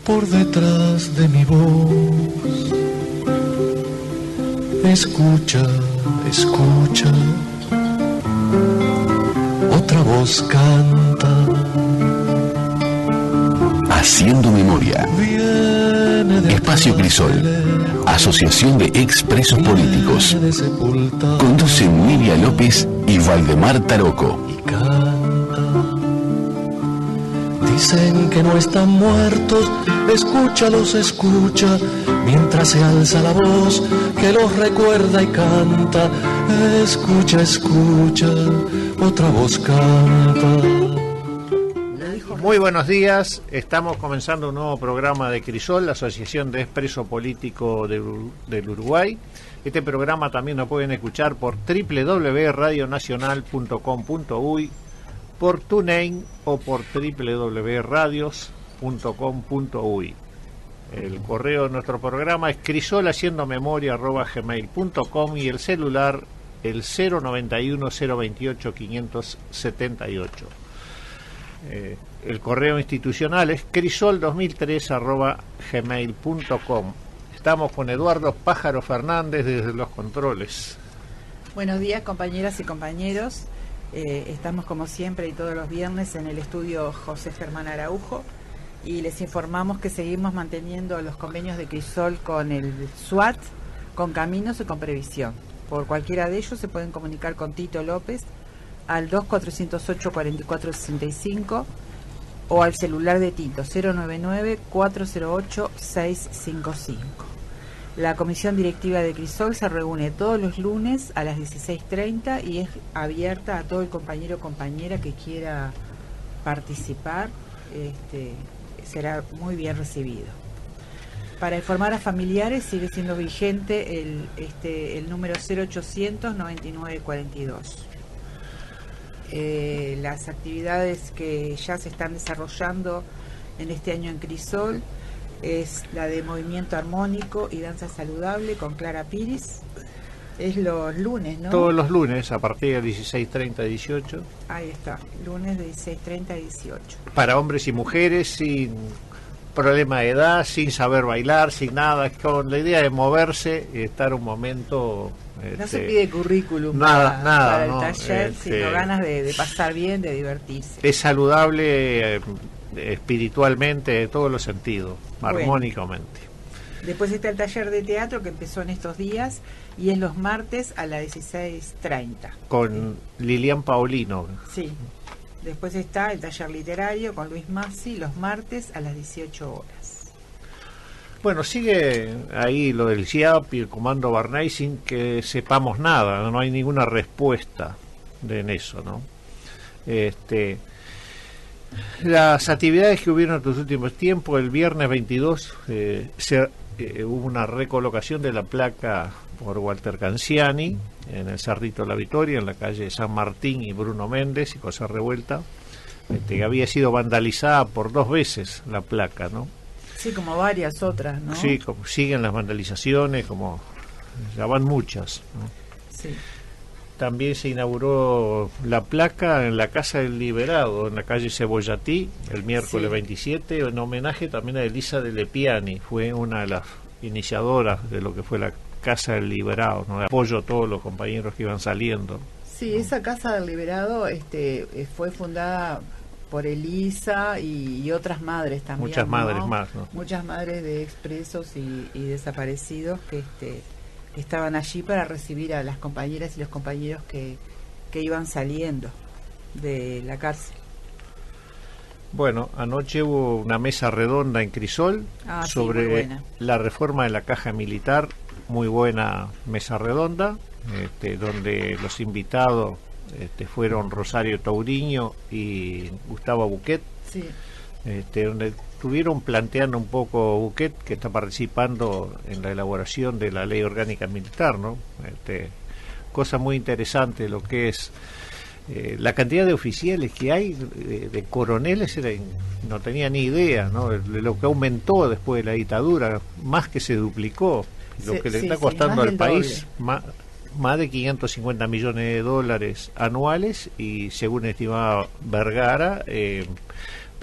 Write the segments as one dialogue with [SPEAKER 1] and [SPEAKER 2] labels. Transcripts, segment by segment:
[SPEAKER 1] por detrás de mi voz. Escucha, escucha, otra voz canta.
[SPEAKER 2] Haciendo memoria. Espacio Crisol, Asociación de Expresos Políticos. Conducen Nidia López y Valdemar Taroco.
[SPEAKER 1] Y canta. Dicen que no están muertos, escúchalos, escucha, mientras se alza la voz que los recuerda y canta. Escucha, escucha, otra voz canta.
[SPEAKER 3] Muy buenos días, estamos comenzando un nuevo programa de Crisol, la Asociación de Expreso Político del Uruguay. Este programa también lo pueden escuchar por www.radionacional.com.uy, por TuneIn o por www.radios.com.uy. El correo de nuestro programa es crisol@gmail.com y el celular el 091 028 578. El correo institucional es crisol2003@gmail.com. Estamos con Eduardo Pájaro Fernández desde los controles.
[SPEAKER 4] Buenos días, compañeras y compañeros. Estamos como siempre y todos los viernes en el estudio José Germán Araujo y les informamos que seguimos manteniendo los convenios de Crisol con el SUAT, con Caminos y con Previsión. Por cualquiera de ellos se pueden comunicar con Tito López al 2408-4465 o al celular de Tito 099-408-655. La comisión directiva de Crisol se reúne todos los lunes a las 16:30 y es abierta a todo el compañero o compañera que quiera participar. Será muy bien recibido. Para informar a familiares sigue siendo vigente el número 0800 9942. Las actividades que ya se están desarrollando en este año en Crisol es la de movimiento armónico y danza saludable con Clara Piris. Es los lunes, ¿no?
[SPEAKER 3] Todos los lunes a partir de 16:30 a 18.
[SPEAKER 4] Ahí está, lunes de 16:30 a 18.
[SPEAKER 3] Para hombres y mujeres sin problema de edad, sin saber bailar, sin nada, con la idea de moverse y estar un momento.
[SPEAKER 4] No se pide currículum para el taller, sino ganas de pasar bien, de divertirse.
[SPEAKER 3] Es saludable espiritualmente, en todos los sentidos, armónicamente.
[SPEAKER 4] Después está el taller de teatro que empezó en estos días y es los martes a las 16:30.
[SPEAKER 3] Con Lilian Paulino.
[SPEAKER 4] Sí. Después está el taller literario con Luis Massi los martes a las 18 horas.
[SPEAKER 3] Bueno, sigue ahí lo del CIAP y el Comando Barney sin que sepamos nada, no hay ninguna respuesta en eso, ¿no? Las actividades que hubieron en los últimos tiempos, el viernes 22 hubo una recolocación de la placa por Walter Canciani en el Cerrito La Victoria, en la calle San Martín y Bruno Méndez y Cosa Revuelta, que había sido vandalizada por 2 veces la placa, ¿no?
[SPEAKER 4] Sí, como varias otras, ¿no?
[SPEAKER 3] Sí, como siguen las vandalizaciones, como ya van muchas, ¿no?
[SPEAKER 4] Sí.
[SPEAKER 3] También se inauguró la placa en la Casa del Liberado, en la calle Cebollatí, el miércoles 27, en homenaje también a Elisa de Lepiani, fue una de las iniciadoras de lo que fue la Casa del Liberado, ¿no? Apoyo a todos los compañeros que iban saliendo.
[SPEAKER 4] Sí, esa Casa del Liberado fue fundada por Elisa y otras madres también.
[SPEAKER 3] Muchas madres,
[SPEAKER 4] ¿no?
[SPEAKER 3] más, ¿no?
[SPEAKER 4] Muchas madres de expresos y desaparecidos que estaban allí para recibir a las compañeras y los compañeros que iban saliendo de la cárcel.
[SPEAKER 3] Bueno, anoche hubo una mesa redonda en Crisol sobre la reforma de la caja militar, muy buena mesa redonda, donde los invitados fueron Rosario Tauriño y Gustavo Buquet,
[SPEAKER 4] sí.
[SPEAKER 3] Donde estuvieron planteando un poco Buquet, que está participando en la elaboración de la ley orgánica militar, ¿no? Cosa muy interesante lo que es la cantidad de oficiales que hay, de coroneles, no tenía ni idea, ¿no? De lo que aumentó después de la dictadura, más que se duplicó, lo que le está costando al país, más de 550 millones de dólares anuales, y según estimaba Vergara,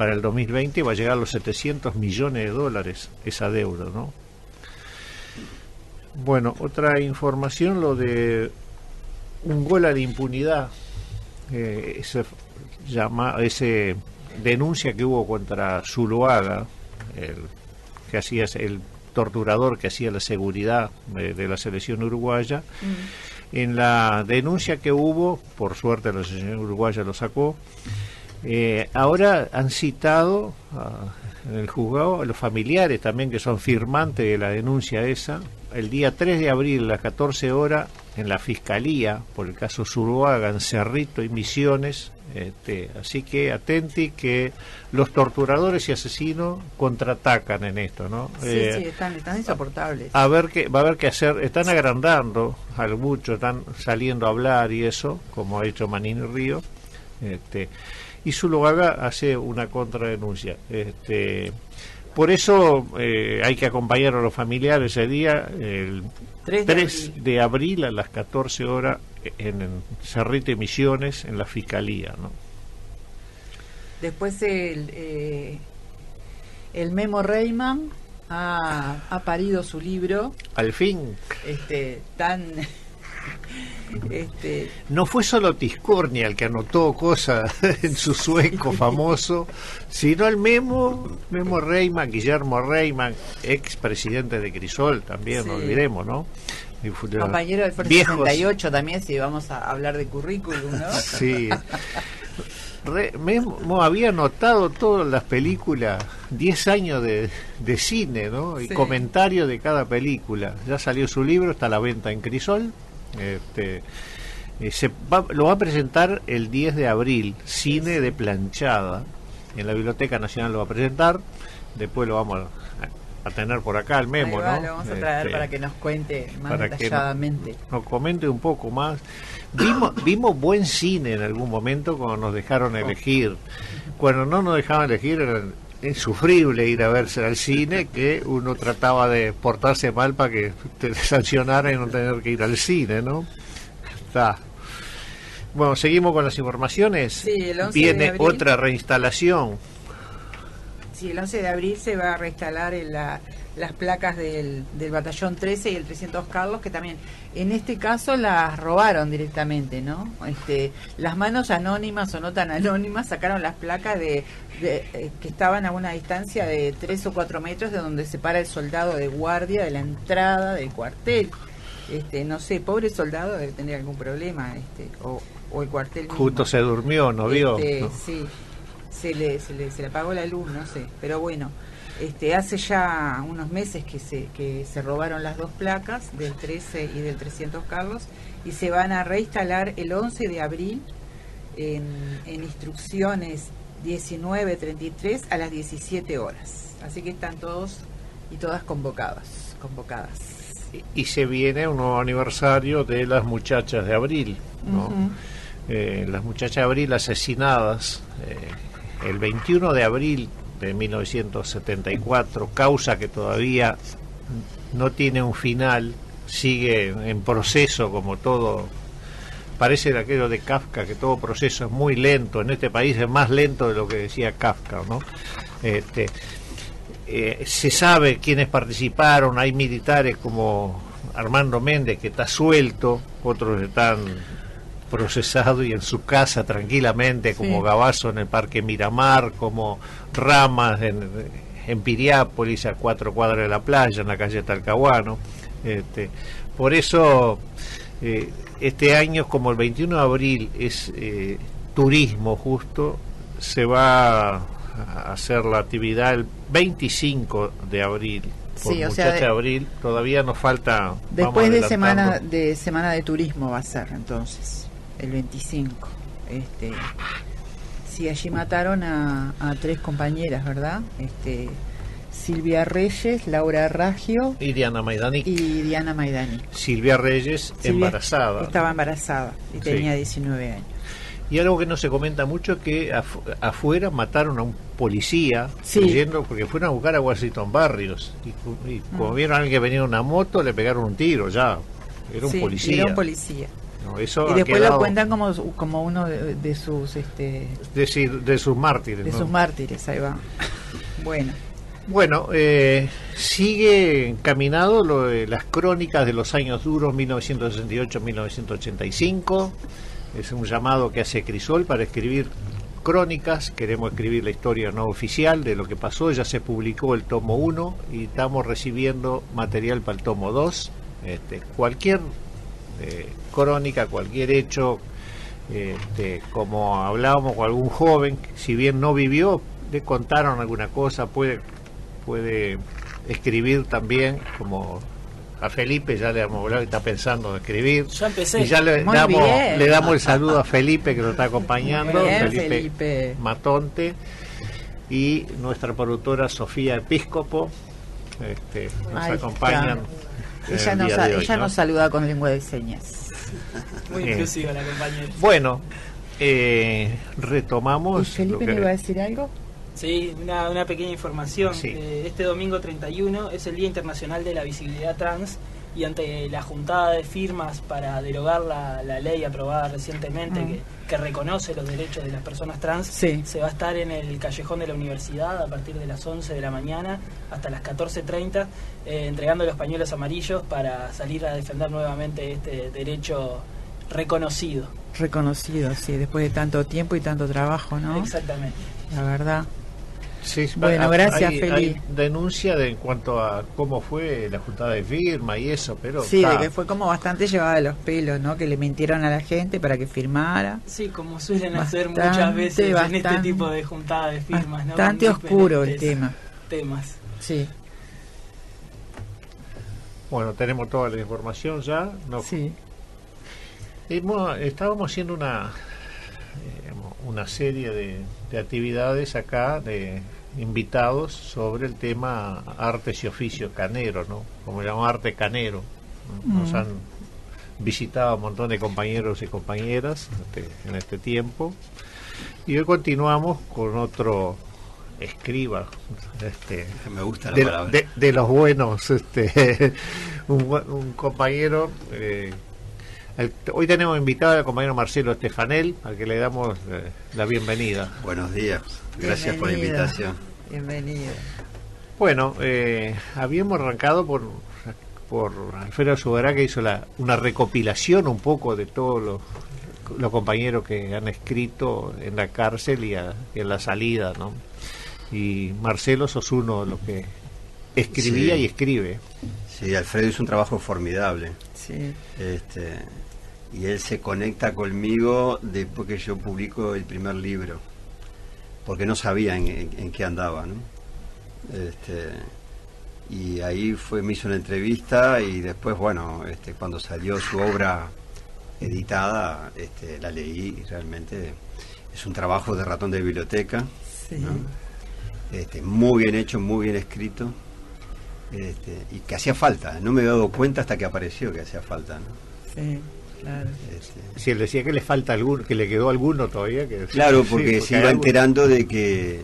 [SPEAKER 3] para el 2020 va a llegar a los 700 millones de dólares esa deuda, ¿no? Bueno, otra información, lo de un gol a la impunidad, ese denuncia que hubo contra Zuluaga, que hacía el torturador que hacía la seguridad de la selección uruguaya. En la denuncia que hubo, por suerte la selección uruguaya lo sacó, ahora han citado en el juzgado a los familiares también, que son firmantes de la denuncia esa, el día 3 de abril a las 14 horas en la Fiscalía por el caso Zuluaga en Cerrito y Misiones. Así que atenti que los torturadores y asesinos contraatacan en esto, ¿no?
[SPEAKER 4] Sí, están insoportables.
[SPEAKER 3] Va a haber que hacer, están agrandando al mucho, están saliendo a hablar y eso, como ha hecho Manini Río, y Zuluaga hace una contradenuncia. Por eso hay que acompañar a los familiares ese día, el 3 de abril a las 14 horas en Cerrito y Misiones, en la Fiscalía, ¿no?
[SPEAKER 4] Después el Memo Reimann ha parido su libro.
[SPEAKER 3] Al fin.
[SPEAKER 4] Tan...
[SPEAKER 3] No fue solo Tiscornia el que anotó cosas en su sueco famoso, sino el Memo Reimann, Guillermo Reimann, ex presidente de Crisol también, no olvidemos, ¿no?
[SPEAKER 4] Compañero del Fuerza 68 también, si vamos a hablar de currículum, ¿no?
[SPEAKER 3] Sí. Memo había anotado todas las películas, 10 años de cine, ¿no? Y comentarios de cada película. Ya salió su libro, está a la venta en Crisol. Lo va a presentar el 10 de abril, Cine de Planchada, en la Biblioteca Nacional lo va a presentar. Después lo vamos a tener por acá el Memo, ¿no?
[SPEAKER 4] Lo vamos a traer para que nos cuente más detalladamente.
[SPEAKER 3] Nos comente un poco más. Vimos buen cine en algún momento cuando nos dejaron elegir. Cuando no nos dejaban elegir era insufrible ir a verse al cine, que uno trataba de portarse mal para que te sancionaran y no tener que ir al cine, ¿no? Está. Bueno, seguimos con las informaciones.
[SPEAKER 4] Sí, el 11
[SPEAKER 3] Viene
[SPEAKER 4] de abril,
[SPEAKER 3] otra reinstalación.
[SPEAKER 4] Sí, el 11 de abril se va a reinstalar las placas del Batallón 13 y el 300 Carlos, que también en este caso las robaron directamente, ¿no? Las manos anónimas o no tan anónimas sacaron las placas que estaban a una distancia de 3 o 4 metros de donde se para el soldado de guardia de la entrada del cuartel. No sé, pobre soldado debe tener algún problema, o el cuartel mismo.
[SPEAKER 3] Justo se durmió, ¿no vio? ¿No?
[SPEAKER 4] Sí, se le apagó la luz, no sé, pero bueno. Hace ya unos meses que se robaron las dos placas del 13 y del 300 Carlos, y se van a reinstalar el 11 de abril en instrucciones 19:33 a las 17 horas. Así que están todos y todas convocadas.
[SPEAKER 3] Y se viene un nuevo aniversario de las muchachas de abril, ¿no? Las muchachas de abril asesinadas el 21 de abril de 1974, causa que todavía no tiene un final, sigue en proceso, como todo. Parece aquello de Kafka, que todo proceso es muy lento. En este país es más lento de lo que decía Kafka, ¿no? Se sabe quiénes participaron. Hay militares como Armando Méndez, que está suelto, otros están procesados y en su casa tranquilamente, como Gabazo en el Parque Miramar, como Ramas en Piriápolis, a 4 cuadras de la playa, en la calle Talcahuano. Por eso este año, como el 21 de abril es turismo justo, se va a hacer la actividad el 25 de abril. Por de abril todavía nos falta.
[SPEAKER 4] Después de semana de turismo va a ser entonces el 25. Sí, allí mataron a 3 compañeras, ¿verdad? Silvia Reyes, Laura Raggio
[SPEAKER 3] y Diana Maidani. Silvia Reyes, embarazada.
[SPEAKER 4] Estaba embarazada y tenía 19 años.
[SPEAKER 3] Y algo que no se comenta mucho es que afuera mataron a un policía, porque fueron a buscar a Washington Barrios. Y como vieron a alguien que venía en una moto, le pegaron un tiro ya. Era un policía.
[SPEAKER 4] Era un policía.
[SPEAKER 3] ¿no? Eso
[SPEAKER 4] y después
[SPEAKER 3] quedado,
[SPEAKER 4] lo cuentan como uno de sus
[SPEAKER 3] de sus mártires,
[SPEAKER 4] de
[SPEAKER 3] ¿no?
[SPEAKER 4] sus mártires, ahí va.
[SPEAKER 3] Bueno, sigue encaminado lo de las crónicas de los años duros 1968-1985. Es un llamado que hace Crisol para escribir crónicas. Queremos escribir la historia no oficial de lo que pasó. Ya se publicó el tomo 1 y estamos recibiendo material para el tomo 2. Cualquier crónica, cualquier hecho, como hablábamos con algún joven, si bien no vivió, le contaron alguna cosa, puede escribir también, como a Felipe ya le hemos hablado, está pensando en escribir.
[SPEAKER 5] Ya empecé.
[SPEAKER 3] Y ya le damos el saludo a Felipe, que nos está acompañando.
[SPEAKER 4] Bien,
[SPEAKER 3] Felipe Matonte, y nuestra productora Sofía Episcopo nos acompañan.
[SPEAKER 4] Ella nos saluda con lengua de señas.
[SPEAKER 5] Muy inclusiva la compañera.
[SPEAKER 3] Bueno, retomamos.
[SPEAKER 4] ¿Y Felipe le iba a decir algo?
[SPEAKER 5] Sí, una pequeña información.
[SPEAKER 3] Sí.
[SPEAKER 5] Este domingo 31 es el Día Internacional de la Visibilidad Trans, y ante la juntada de firmas para derogar la ley aprobada recientemente que reconoce los derechos de las personas trans,
[SPEAKER 4] sí,
[SPEAKER 5] se va a estar en el Callejón de la Universidad a partir de las 11 de la mañana hasta las 14:30, entregando los pañuelos amarillos para salir a defender nuevamente este derecho reconocido.
[SPEAKER 4] Reconocido, sí, después de tanto tiempo y tanto trabajo, ¿no?
[SPEAKER 5] Exactamente.
[SPEAKER 4] La verdad.
[SPEAKER 3] Sí,
[SPEAKER 4] bueno, gracias, Feli.
[SPEAKER 3] Hay denuncia en cuanto a cómo fue la juntada de firma y eso, pero...
[SPEAKER 4] Sí, de que fue como bastante llevada de los pelos, ¿no? Que le mintieron a la gente para que firmara.
[SPEAKER 5] Sí, como suelen hacer muchas veces en este tipo de juntada de firmas, ¿no?
[SPEAKER 4] Bastante oscuro el tema.
[SPEAKER 5] Temas.
[SPEAKER 4] Sí.
[SPEAKER 3] Bueno, tenemos toda la información ya.
[SPEAKER 4] Sí.
[SPEAKER 3] Estábamos haciendo una serie de actividades acá, de invitados, sobre el tema artes y oficios caneros, ¿no? Como llamamos arte canero. Nos han visitado un montón de compañeros y compañeras en este tiempo. Y hoy continuamos con otro escriba,
[SPEAKER 6] me gusta la palabra.
[SPEAKER 3] De los buenos, un compañero. Hoy tenemos invitado al compañero Marcelo Estefanel, al que le damos la bienvenida.
[SPEAKER 6] Buenos días, gracias por la invitación.
[SPEAKER 4] Bienvenido.
[SPEAKER 3] Bueno, habíamos arrancado por Alfredo Sugará, que hizo una recopilación un poco de todos los compañeros que han escrito en la cárcel y en la salida, ¿no? Y Marcelo, sos uno de los que escribía y escribe.
[SPEAKER 6] Sí, Alfredo hizo un trabajo formidable.
[SPEAKER 4] Sí.
[SPEAKER 6] Y él se conecta conmigo después que yo publico el primer libro, porque no sabía en qué andaba, ¿no? Y ahí me hizo una entrevista, y después, bueno, cuando salió su obra editada, la leí, y realmente es un trabajo de ratón de biblioteca,
[SPEAKER 4] sí,
[SPEAKER 6] ¿no? Muy bien hecho, muy bien escrito, y que hacía falta. No me había dado cuenta hasta que apareció que hacía falta, ¿no?
[SPEAKER 4] Sí, claro.
[SPEAKER 3] Si él decía que le falta alguno, que le quedó alguno todavía.
[SPEAKER 6] Claro, porque se iba enterando de que...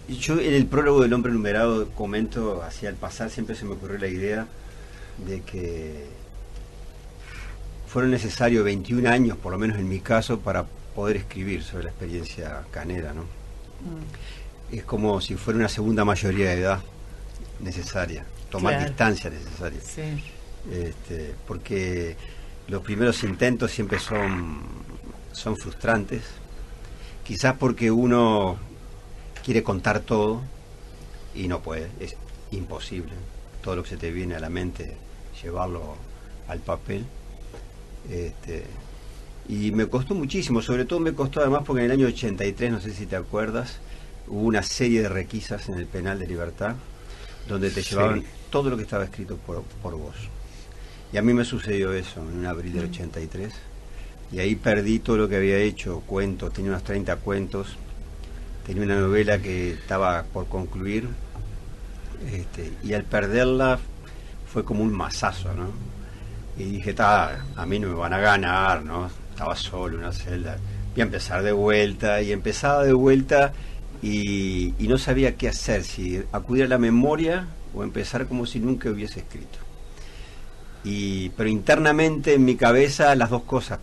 [SPEAKER 6] Yo en el prólogo del Hombre Numerado comento, hacia el pasar siempre se me ocurrió la idea de que fueron necesarios 21 años, por lo menos en mi caso, para poder escribir sobre la experiencia canera, ¿no? Es como si fuera una segunda mayoría de edad necesaria, tomar distancia necesaria.
[SPEAKER 4] Sí.
[SPEAKER 6] Porque los primeros intentos siempre son frustrantes, quizás porque uno quiere contar todo y no puede, es imposible. Todo lo que se te viene a la mente, llevarlo al papel. Y me costó muchísimo, sobre todo me costó además porque en el año 83, no sé si te acuerdas, hubo una serie de requisas en el penal de Libertad, donde te llevaban todo lo que estaba escrito por vos. Y a mí me sucedió eso en abril del 83, y ahí perdí todo lo que había hecho, cuentos, tenía unos 30 cuentos, tenía una novela que estaba por concluir, y al perderla fue como un mazazo, ¿no? Y dije, a mí no me van a ganar, ¿no? Estaba solo en una celda, voy a empezar de vuelta, y empezaba de vuelta, y no sabía qué hacer, si acudir a la memoria o empezar como si nunca hubiese escrito. pero internamente en mi cabeza las dos cosas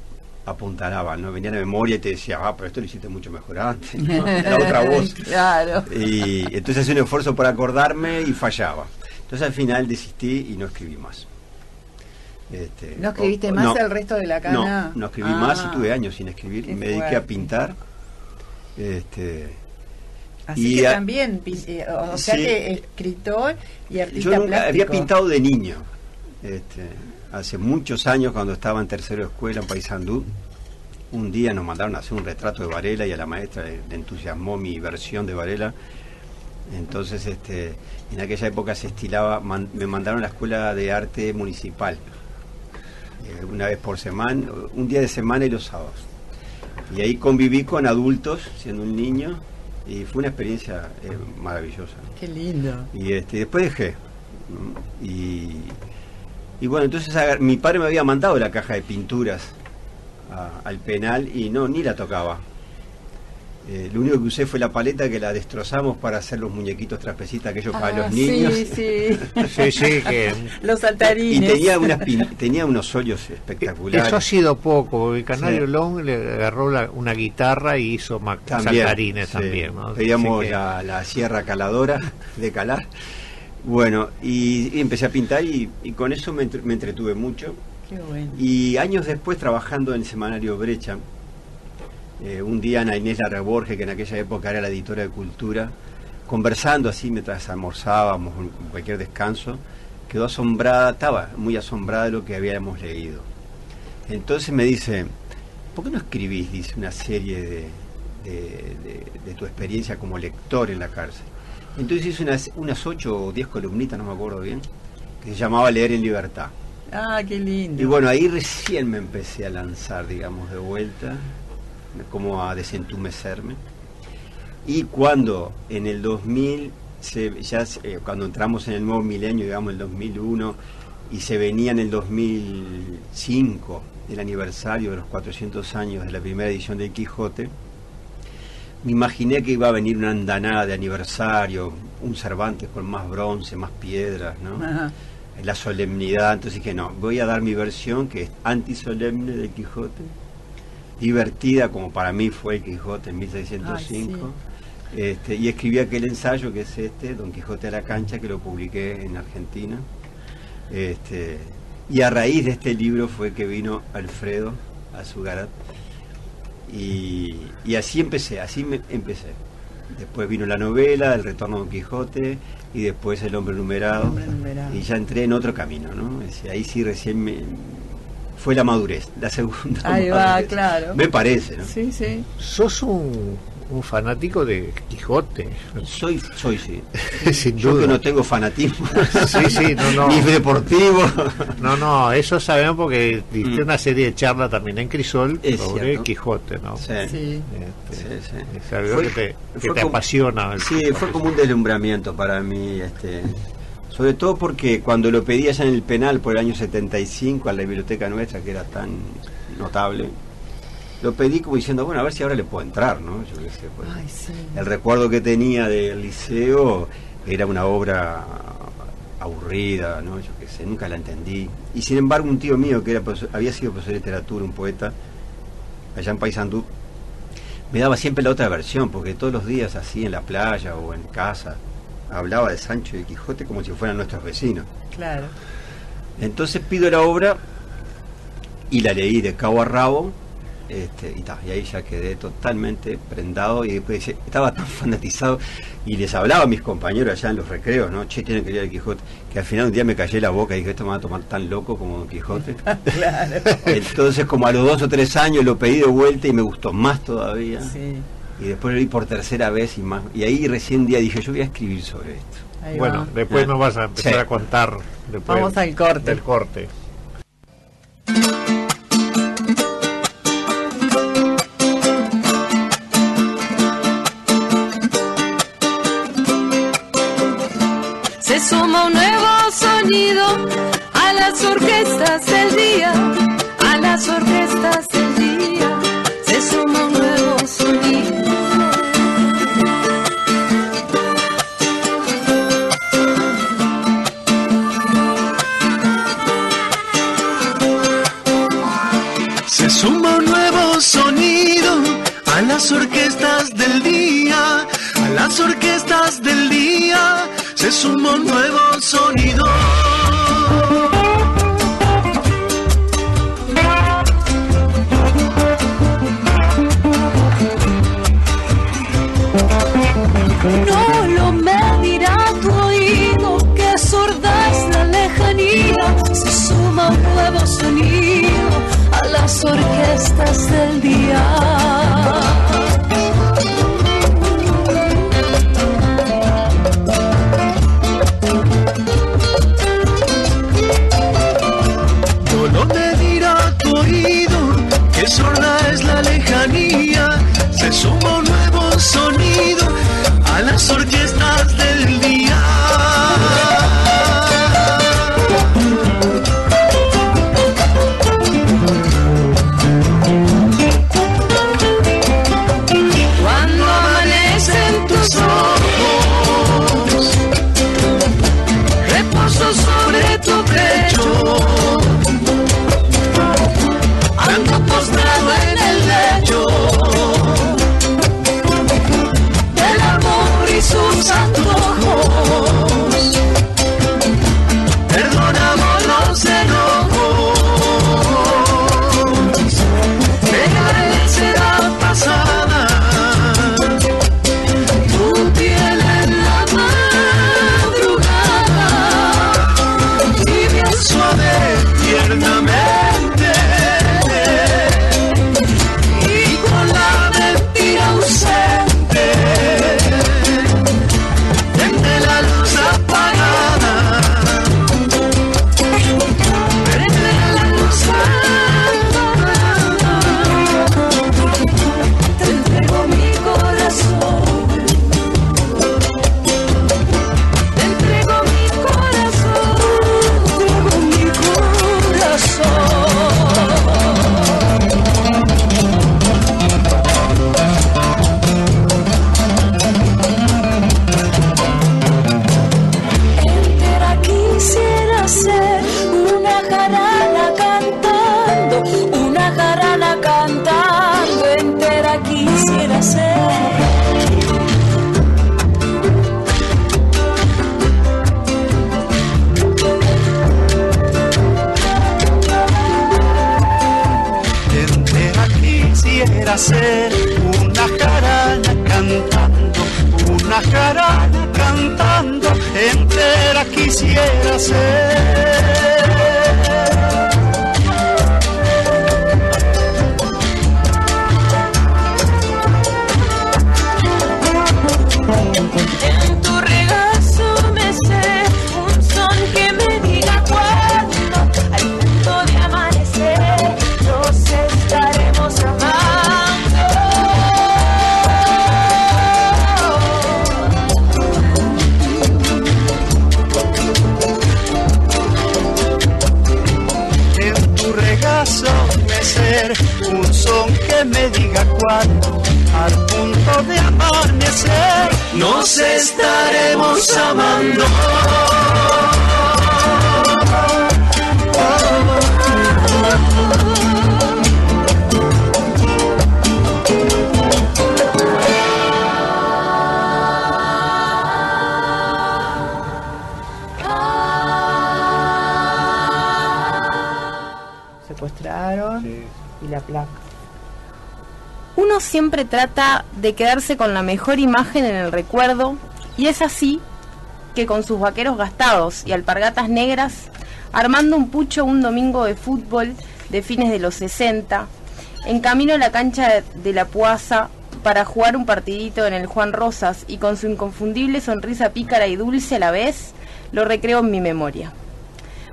[SPEAKER 6] apuntalaban, ¿no? Venía a la memoria y te decía, pero esto lo hiciste mucho mejor antes, ¿no? La otra voz.
[SPEAKER 4] Claro.
[SPEAKER 6] Y entonces hacía un esfuerzo para acordarme y fallaba. Entonces al final desistí y no escribí más.
[SPEAKER 4] ¿No escribiste más el resto de la cana?
[SPEAKER 6] No escribí más y tuve años sin escribir. Me dediqué a pintar.
[SPEAKER 4] Así
[SPEAKER 6] y
[SPEAKER 4] que también, o sea, sí, que escritor y artista
[SPEAKER 6] yo nunca
[SPEAKER 4] plástico.
[SPEAKER 6] había pintado de niño. Hace muchos años, cuando estaba en tercero de escuela en Paysandú, un día nos mandaron a hacer un retrato de Varela y a la maestra le entusiasmó mi versión de Varela. Entonces, en aquella época se estilaba, me mandaron a la escuela de arte municipal, una vez por semana, un día de semana y los sábados. Y ahí conviví con adultos, siendo un niño, y fue una experiencia maravillosa.
[SPEAKER 4] Qué lindo.
[SPEAKER 6] Y después dejé. Y bueno, entonces mi padre me había mandado la caja de pinturas al penal y ni la tocaba. Lo único que usé fue la paleta, que la destrozamos para hacer los muñequitos trapecistas, aquellos para los niños.
[SPEAKER 4] Sí.
[SPEAKER 3] Sí, que
[SPEAKER 4] los saltarines.
[SPEAKER 6] Y tenía unos hoyos espectaculares.
[SPEAKER 3] Eso ha sido poco, porque Canario Long le agarró una guitarra y hizo saltarines también, ¿no?
[SPEAKER 6] Pedíamos la sierra caladora de calar. Bueno, y empecé a pintar y con eso me entretuve mucho.
[SPEAKER 4] Qué bueno.
[SPEAKER 6] Y años después, trabajando en el semanario Brecha, un día Ana Inés Larra Borges, que en aquella época era la editora de Cultura, conversando así mientras almorzábamos en cualquier descanso, quedó asombrada, estaba muy asombrada de lo que habíamos leído. Entonces me dice, ¿por qué no escribís, dice, una serie de tu experiencia como lector en la cárcel? Entonces hice unas 8 o 10 columnitas, no me acuerdo bien, que se llamaba Leer en Libertad.
[SPEAKER 4] Ah, qué lindo.
[SPEAKER 6] Y bueno, ahí recién me empecé a lanzar, digamos, de vuelta, como a desentumecerme. Y cuando en el 2000, cuando entramos en el nuevo milenio, digamos, el 2001, y se venía en el 2005 el aniversario de los 400 años de la primera edición de Quijote, me imaginé que iba a venir una andanada de aniversario, un Cervantes con más bronce, más piedras, ¿no?
[SPEAKER 4] Ajá.
[SPEAKER 6] La solemnidad. Entonces dije, no, voy a dar mi versión, que es antisolemne del Quijote, divertida como para mí fue el Quijote en 1605.
[SPEAKER 4] Ay, sí.
[SPEAKER 6] Y escribí aquel ensayo que es Don Quijote a la cancha, que lo publiqué en Argentina. Y a raíz de este libro fue que vino Alfredo Azugarat. Y así empecé. Después vino la novela, El retorno de Don Quijote, y después El hombre numerado. Y ya entré en otro camino, ¿no? Ahí sí recién fue la madurez, la segunda.
[SPEAKER 4] Ahí va, claro.
[SPEAKER 6] Me parece, ¿no?
[SPEAKER 4] Sí.
[SPEAKER 3] sos un fanático de Quijote.
[SPEAKER 6] Soy sí.
[SPEAKER 3] Sin
[SPEAKER 6] Yo
[SPEAKER 3] duda.
[SPEAKER 6] que no tengo fanatismo.
[SPEAKER 3] Sí, no.
[SPEAKER 6] Ni deportivo.
[SPEAKER 3] No, eso sabemos porque diste una serie de charlas también en Crisol sobre
[SPEAKER 6] cierto.
[SPEAKER 3] Quijote, ¿no?
[SPEAKER 6] Sí.
[SPEAKER 4] Sí.
[SPEAKER 3] Es algo que te apasiona.
[SPEAKER 6] Sí, fue como un deslumbramiento para mí, sobre todo porque cuando lo pedí allá en el penal por el año 75 a la biblioteca nuestra, que era tan notable, lo pedí como diciendo, bueno, a ver si ahora le puedo entrar, ¿no? Yo qué sé, pues.
[SPEAKER 4] Ay, sí.
[SPEAKER 6] El recuerdo que tenía del liceo era una obra aburrida, ¿no? Yo qué sé, nunca la entendí. Y sin embargo, un tío mío que había sido profesor de literatura, un poeta, allá en Paysandú, me daba siempre la otra versión, porque todos los días así en la playa o en casa hablaba de Sancho y de Quijote como si fueran nuestros vecinos.
[SPEAKER 4] Claro.
[SPEAKER 6] Entonces pido la obra y la leí de cabo a rabo, y ahí ya quedé totalmente prendado, y después estaba tan fanatizado y les hablaba a mis compañeros allá en los recreos, ¿no? Che, tienen que leer el Quijote, que al final un día me callé la boca y dije, esto me va a tomar tan loco como Don Quijote.
[SPEAKER 4] Claro.
[SPEAKER 6] Entonces como a los 2 o 3 años lo pedí de vuelta y me gustó más todavía.
[SPEAKER 4] Sí.
[SPEAKER 6] Y después lo vi por tercera vez y más, y ahí recién un día dije, yo voy a escribir sobre esto.
[SPEAKER 4] Ahí
[SPEAKER 3] Bueno,
[SPEAKER 4] va.
[SPEAKER 3] después nos vas a empezar
[SPEAKER 6] Sí.
[SPEAKER 3] a contar. Después
[SPEAKER 4] Vamos al corte.
[SPEAKER 3] Del corte.
[SPEAKER 7] Se suma un nuevo sonido a las orquestas del día, a las orquestas del día. Se suma un nuevo sonido.
[SPEAKER 1] las orquestas del día se suma un nuevo sonido.
[SPEAKER 7] No lo medirá tu oído, que sorda es la lejanía, se suma un nuevo sonido a las orquestas del día.
[SPEAKER 1] No lo medirá tu oído, que sorda es la lejanía, se suma un nuevo sonido a las orquestas del día.
[SPEAKER 7] Cuando amanecen tus ojos,
[SPEAKER 1] Reposo sobre tu pecho, ando postrado en el lecho del amor y sus antojos. Perdonamos los enojos, dejaré seda pasada, tu piel en la madrugada, tibia, suave, tiernamente, y con la mentira ausente, prende la luz apagada, prende la luz apagada,
[SPEAKER 7] te entrego mi corazón, te entrego mi corazón, te entrego mi corazón. Entera quisiera ser una jarana cantando, una jarana cantando, entera quisiera ser.
[SPEAKER 1] entera quisiera ser una jarana cantando, una jarana cantando, entera quisiera ser.
[SPEAKER 7] En tu regazo me sé un son que me diga cuándo, al punto de amanecer, nos estaremos amando.
[SPEAKER 1] En tu regazo mecer un son que me diga cuándo, al punto de amanecer, nos estaremos amando.
[SPEAKER 4] Secuestraron y la placa.
[SPEAKER 8] Uno siempre trata de quedarse con la mejor imagen en el recuerdo, y es así que con sus vaqueros gastados y alpargatas negras, armando un pucho un domingo de fútbol de fines de los 60, en camino a la cancha de la Puaza para jugar un partidito en el Juan Rosas, y con su inconfundible sonrisa pícara y dulce a la vez, lo recreo en mi memoria.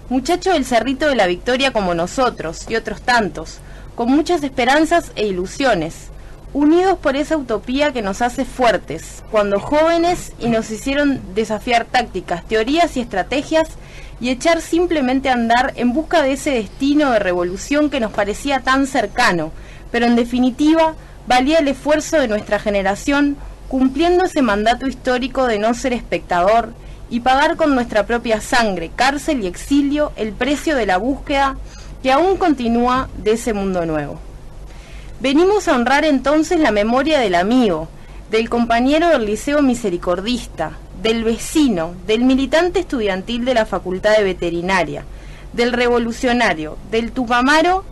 [SPEAKER 8] Muchacho del Cerrito de la Victoria como nosotros y otros tantos, con muchas esperanzas e ilusiones, unidos por esa utopía que nos hace fuertes, cuando jóvenes, y nos hicieron desafiar tácticas, teorías y estrategias, y echar simplemente a andar en busca de ese destino de revolución que nos parecía tan cercano, pero en definitiva valía el esfuerzo de nuestra generación, cumpliendo ese mandato histórico de no ser espectador y pagar con nuestra propia sangre, cárcel y exilio el precio de la búsqueda que aún continúa de ese mundo nuevo. Venimos a honrar entonces la memoria del amigo, del compañero del Liceo Misericordista, del vecino, del militante estudiantil de la Facultad de Veterinaria, del revolucionario, del tupamaro,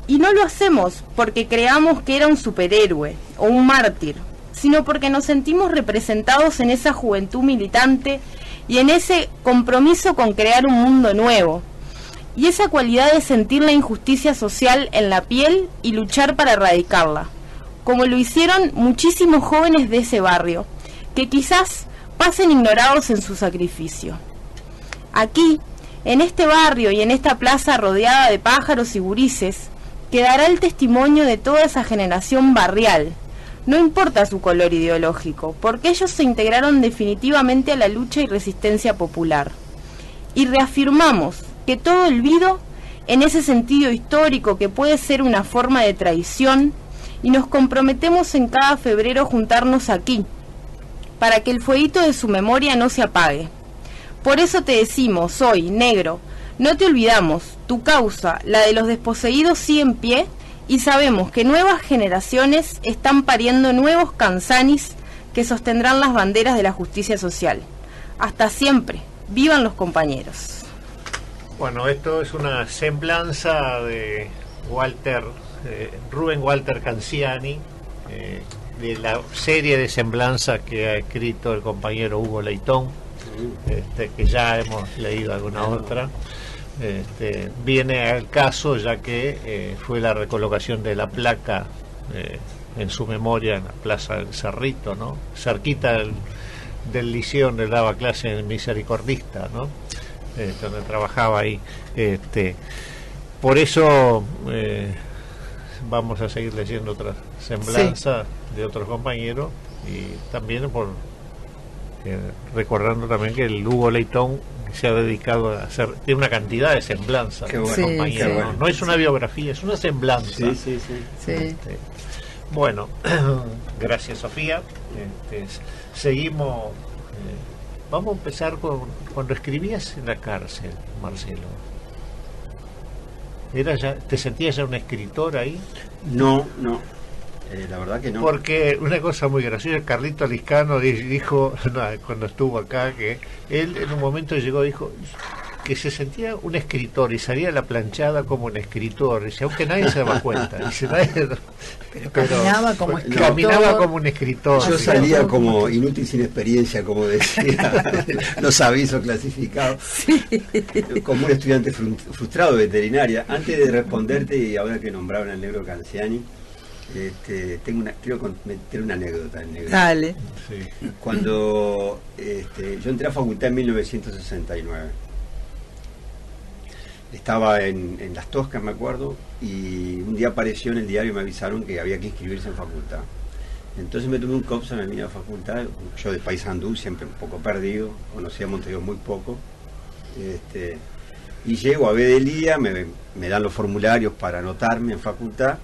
[SPEAKER 8] y no lo hacemos porque creamos que era un superhéroe o un mártir, sino porque nos sentimos representados en esa juventud militante y en ese compromiso con crear un mundo nuevo, y esa cualidad de sentir la injusticia social en la piel y luchar para erradicarla, como lo hicieron muchísimos jóvenes de ese barrio, que quizás pasen ignorados en su sacrificio. Aquí, en este barrio y en esta plaza rodeada de pájaros y gurises, quedará el testimonio de toda esa generación barrial. No importa su color ideológico, porque ellos se integraron definitivamente a la lucha y resistencia popular. Y reafirmamos que todo olvido, en ese sentido histórico que puede ser una forma de traición, y nos comprometemos en cada febrero juntarnos aquí, para que el fueguito de su memoria no se apague. Por eso te decimos hoy, negro, no te olvidamos, tu causa, la de los desposeídos, sigue en pie, y sabemos que nuevas generaciones están pariendo nuevos Cansanis que sostendrán las banderas de la justicia social. Hasta siempre, vivan los compañeros.
[SPEAKER 3] Bueno, esto es una semblanza de Rubén Walter Canziani, de la serie de semblanzas que ha escrito el compañero Hugo Leitón, que ya hemos leído alguna otra. Viene al caso ya que fue la recolocación de la placa en su memoria en la Plaza del Cerrito, ¿no? Cerquita del liceo donde daba clase en Misericordista, ¿no? Donde trabajaba ahí. Por eso vamos a seguir leyendo otras semblanzas de otros compañeros, y también recordando también que el Hugo Leitón se ha dedicado a hacer, tiene una cantidad de semblanzas, compañeros,
[SPEAKER 4] bueno.
[SPEAKER 3] ¿no? No es una biografía, es una semblanza. Bueno, gracias, Sofía. Seguimos. Vamos a empezar con cuando escribías en la cárcel, Marcelo. ¿Te sentías ya un escritor ahí?
[SPEAKER 6] No, la verdad que no.
[SPEAKER 3] Porque una cosa muy graciosa, Carlito Liscano dijo cuando estuvo acá, que él en un momento dijo que se sentía un escritor y salía a la planchada como un escritor, dice, aunque nadie se daba cuenta, dice, pero
[SPEAKER 4] caminaba como escritor.
[SPEAKER 3] Caminaba como un escritor.
[SPEAKER 6] Yo salía como inútil sin experiencia, como decía los avisos clasificados, como un estudiante frustrado de veterinaria. Antes de responderte, y ahora que nombraron al negro Canziani, quiero meter una anécdota.
[SPEAKER 4] Dale.
[SPEAKER 3] Sí.
[SPEAKER 6] Cuando yo entré a facultad en 1969, estaba en Las Toscas, me acuerdo, y un día apareció en el diario y me avisaron que había que inscribirse en facultad. Entonces me tomé un Copsa, me vine a facultad, yo de Paysandú, siempre un poco perdido, conocía a Montevideo muy poco, y llego a Bedelía, me dan los formularios para anotarme en facultad,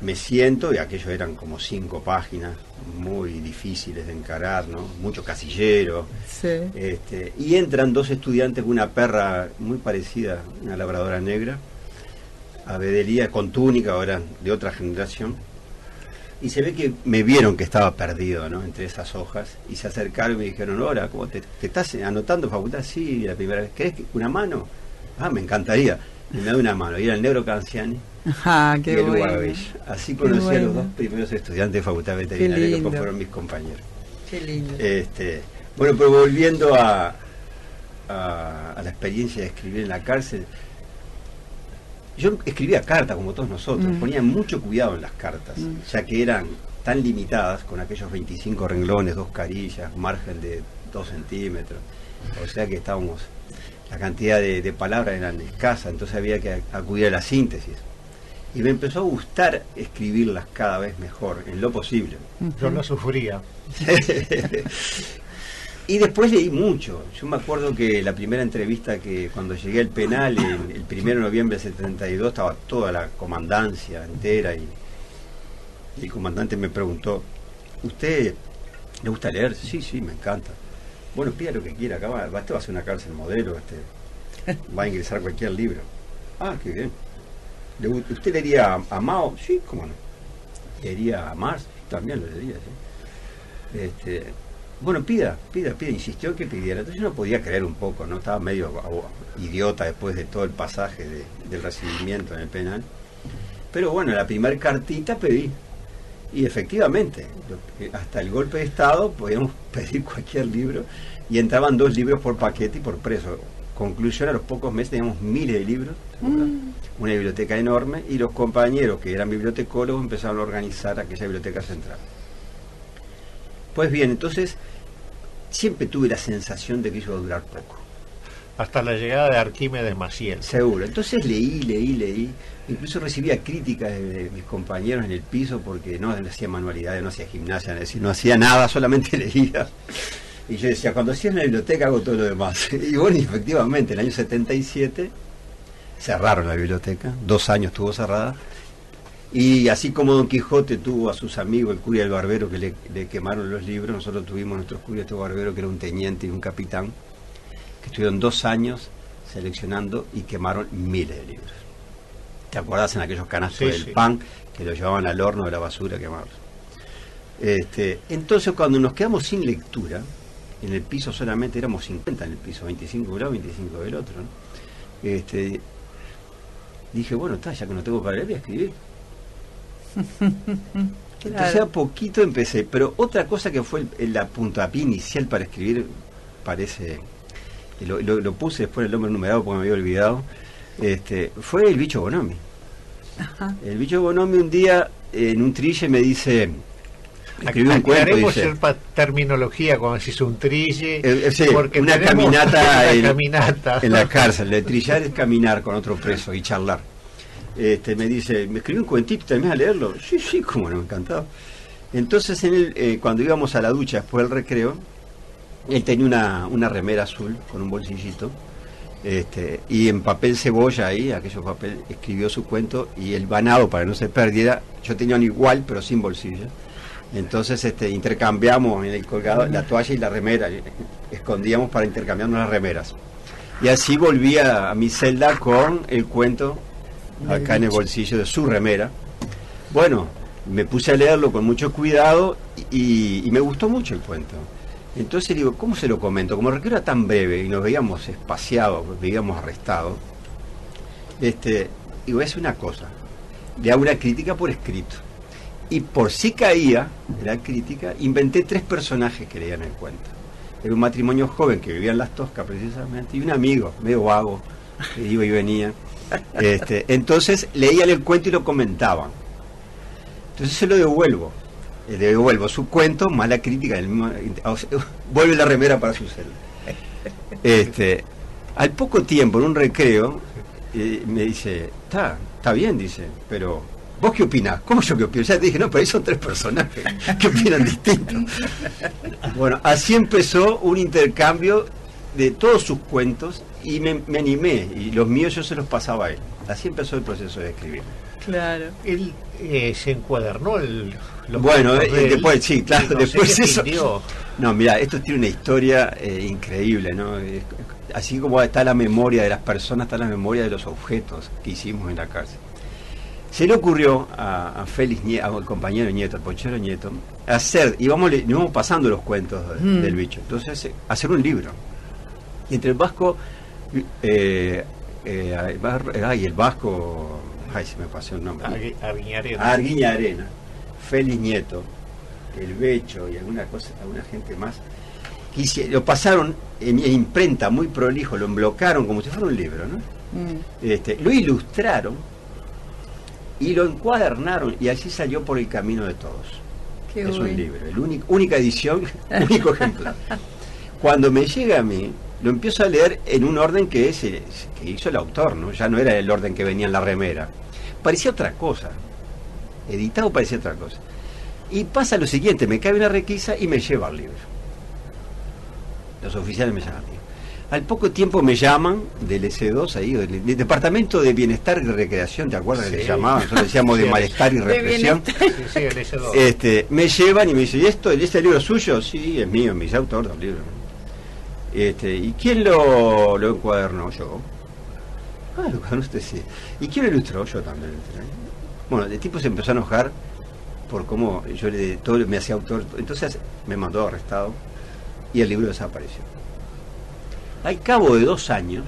[SPEAKER 6] me siento, y aquello eran como 5 páginas, muy difíciles de encarar, ¿no? Mucho casillero.
[SPEAKER 4] Sí.
[SPEAKER 6] Y entran 2 estudiantes con una perra muy parecida, una labradora negra, a Bedelía, con túnica, ahora de otra generación, y se ve que me vieron que estaba perdido, ¿no? Entre esas hojas, y se acercaron y me dijeron, hola, ¿cómo te estás anotando en facultad? Sí, la primera vez. ¿Querés una mano? Ah, me encantaría. Y me da una mano, y era el negro Canziani
[SPEAKER 4] qué
[SPEAKER 6] y el
[SPEAKER 4] bueno.
[SPEAKER 6] Guadabella. Así conocí a los 2 primeros estudiantes de facultad veterinaria, que después fueron mis compañeros.
[SPEAKER 4] Qué lindo.
[SPEAKER 6] Bueno, pero volviendo a la experiencia de escribir en la cárcel, yo escribía cartas como todos nosotros, ponía mucho cuidado en las cartas, ya que eran tan limitadas, con aquellos 25 renglones, 2 carillas, margen de 2 centímetros, o sea que la cantidad de palabras eran escasas, entonces había que acudir a la síntesis. Y me empezó a gustar escribirlas cada vez mejor, en lo posible.
[SPEAKER 3] Yo lo sufría.
[SPEAKER 6] Y después leí mucho. Yo me acuerdo que la primera entrevista, que cuando llegué al penal, el 1 de noviembre del 72, estaba toda la comandancia entera, y el comandante me preguntó, ¿usted le gusta leer? Sí, me encanta. Bueno, pida lo que quiera, acá este va a ser una cárcel modelo, va a ingresar cualquier libro. Ah, qué bien. ¿Usted leería a Mao? Sí, cómo no. ¿Leería a Marx? También lo leería, sí. Bueno, pida, insistió que pidiera. Entonces yo no podía creer un poco, ¿no? Estaba medio idiota después de todo el pasaje del recibimiento en el penal. Pero bueno, la primera cartita pedí. Y efectivamente, hasta el golpe de Estado podíamos pedir cualquier libro y entraban 2 libros por paquete y por preso. Conclusión, a los pocos meses teníamos miles de libros, una biblioteca enorme, y los compañeros que eran bibliotecólogos empezaron a organizar aquella biblioteca central. Pues bien, entonces siempre tuve la sensación de que iba a durar poco.
[SPEAKER 3] Hasta la llegada de Arquímedes Maciel.
[SPEAKER 6] Seguro. Entonces leí. Incluso recibía críticas de mis compañeros en el piso porque no hacía manualidades, no hacía gimnasia, no hacía nada, solamente leía. Y yo decía, cuando hacía en la biblioteca hago todo lo demás. Y bueno, efectivamente, en el año 77 cerraron la biblioteca, 2 años estuvo cerrada. Y así como Don Quijote tuvo a sus amigos, el cura y el barbero, que le quemaron los libros, nosotros tuvimos nuestros cura y este barbero, que era un teniente y un capitán, que estuvieron 2 años seleccionando y quemaron miles de libros. ¿Te acuerdas en aquellos canastos del pan que los llevaban al horno de la basura quemados? Entonces, cuando nos quedamos sin lectura, en el piso solamente éramos 50 en el piso, 25 de un lado, 25 del otro, ¿no? Dije, bueno, ya que no tengo para leer, voy a escribir. Entonces a poquito empecé, pero otra cosa que fue la puntapié inicial para escribir, parece, lo puse después el nombre numerado porque me había olvidado, fue el bicho Bonomi. Ajá. El bicho Bonomi un día en un trille me dice, escribí un cuento, dice,
[SPEAKER 3] terminología cuando se hizo un trille,
[SPEAKER 6] sí,
[SPEAKER 3] porque
[SPEAKER 6] una caminata
[SPEAKER 3] en
[SPEAKER 6] la cárcel. El trillar es caminar con otro preso y charlar. Me dice, me escribí un cuentito, ¿te animás a leerlo? Sí, cómo no, me encantaba. Entonces cuando íbamos a la ducha después del recreo, él tenía una remera azul con un bolsillito, y en papel cebolla ahí, aquellos papel, escribió su cuento, y el banado, para que no se perdiera, yo tenía un igual pero sin bolsillo. Entonces intercambiamos en el colgado la toalla y la remera, escondíamos para intercambiarnos las remeras. Y así volví a mi celda con el cuento acá en el bolsillo de su remera. Bueno, me puse a leerlo con mucho cuidado y me gustó mucho el cuento. Entonces digo, ¿cómo se lo comento? Como el recreo era tan breve y nos veíamos espaciados, veíamos arrestados, digo, es una cosa, le hago una crítica por escrito. Y por si caía la crítica, inventé 3 personajes que leían el cuento. Era un matrimonio joven que vivía en Las Toscas precisamente, y un amigo medio vago que iba y venía. Entonces leían el cuento y lo comentaban. Entonces se lo devuelvo. Le devuelvo su cuento más la crítica del mismo, vuelve la remera para su celda. Al poco tiempo, en un recreo, me dice, está bien, dice, pero ¿vos qué opinás? ¿Cómo yo qué opino? Ya te dije, no, pero ahí son 3 personajes que opinan distinto. Bueno, así empezó un intercambio de todos sus cuentos y me animé, y los míos yo se los pasaba a él. Así empezó el proceso de escribir.
[SPEAKER 4] Claro.
[SPEAKER 3] Él se encuadernó
[SPEAKER 6] bueno, después, sí, claro,
[SPEAKER 3] no
[SPEAKER 6] después
[SPEAKER 3] sé
[SPEAKER 6] eso. No, mira, esto tiene una historia increíble, ¿no? Así como está la memoria de las personas, está la memoria de los objetos que hicimos en la cárcel. Se le ocurrió a Félix Nieto, al compañero Nieto, al pochero Nieto, íbamos pasando los cuentos del bicho. Entonces, hacer un libro. Y entre el vasco, el vasco, se me pasó el nombre. Arguiñarena, Félix Nieto, el Becho y alguna gente más, lo pasaron en imprenta muy prolijo, lo emblocaron como si fuera un libro, ¿no? Lo ilustraron y lo encuadernaron y así salió Por el camino de todos. Es un libro, única edición, único ejemplar. Cuando me llega a mí, lo empiezo a leer en un orden que hizo el autor, ¿no? Ya no era el orden que venía en la remera. Parecía otra cosa. Editado parecía otra cosa. Y pasa lo siguiente, me cae una requisa y me lleva el libro. Los oficiales me llaman. Al poco tiempo me llaman del S2, ahí, del Departamento de Bienestar y Recreación, ¿te acuerdas que le llamaban? Nosotros decíamos de Malestar y Represión.
[SPEAKER 3] Sí, el S2.
[SPEAKER 6] Me llevan y me dicen, ¿y este libro es suyo? Sí, es mío, mi autor del libro. ¿Y quién lo encuadernó? Yo. Lo encuadernó usted, sí. ¿Y quién lo ilustró? Yo también. Bueno, el tipo se empezó a enojar por cómo yo todo me hacía autor. Entonces me mandó arrestado y el libro desapareció. Al cabo de 2 años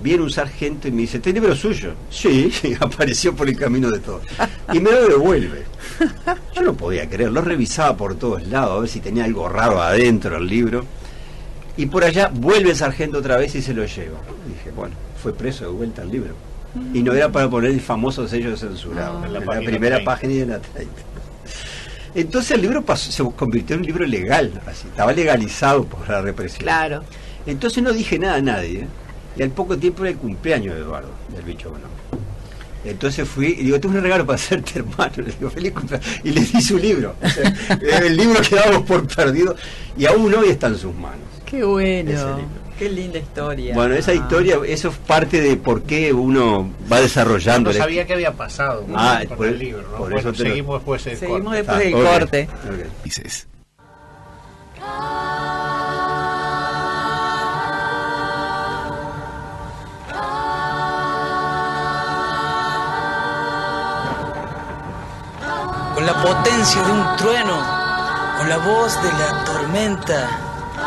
[SPEAKER 6] viene un sargento y me dice: ¿este libro es suyo? Sí, apareció por el camino de todo. Y me lo devuelve. Yo no podía creer, lo revisaba por todos lados, a ver si tenía algo raro adentro el libro. Y por allá vuelve el sargento otra vez y se lo lleva. Y dije, bueno, fue preso de vuelta el libro. Y no era para poner el famoso sello de censurado, en la primera 30. Página y en la 30. Entonces el libro se convirtió en un libro legal, así, estaba legalizado por la represión.
[SPEAKER 4] Claro.
[SPEAKER 6] Entonces no dije nada a nadie, y al poco tiempo era el cumpleaños de Eduardo, del Bicho Bono. Entonces fui y digo: tengo un regalo para hacerte, hermano. Le digo: feliz cumpleaños. Y le di su libro. O sea, el libro que dábamos por perdido, y aún hoy está en sus manos.
[SPEAKER 4] Qué bueno, qué linda historia.
[SPEAKER 6] Bueno, esa historia, eso es parte de por qué uno va desarrollando.
[SPEAKER 3] No sabía qué había pasado con el libro, ¿no? Bueno, seguimos después del
[SPEAKER 4] corte.
[SPEAKER 6] Okay.
[SPEAKER 2] Dices.
[SPEAKER 9] Con la potencia de un trueno, con la voz de la tormenta,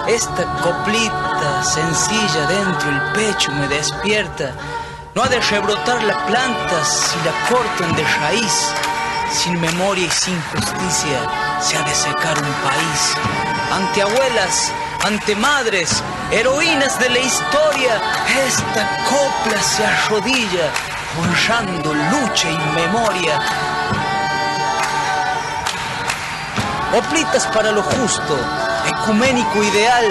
[SPEAKER 9] esta coplita sencilla dentro el pecho me despierta. No ha de rebrotar la planta si la cortan de raíz. Sin memoria y sin justicia se ha de secar un país. Ante abuelas, ante madres, heroínas de la historia, esta copla se arrodilla, honrando lucha y memoria. Coplitas para lo justo, ecuménico ideal,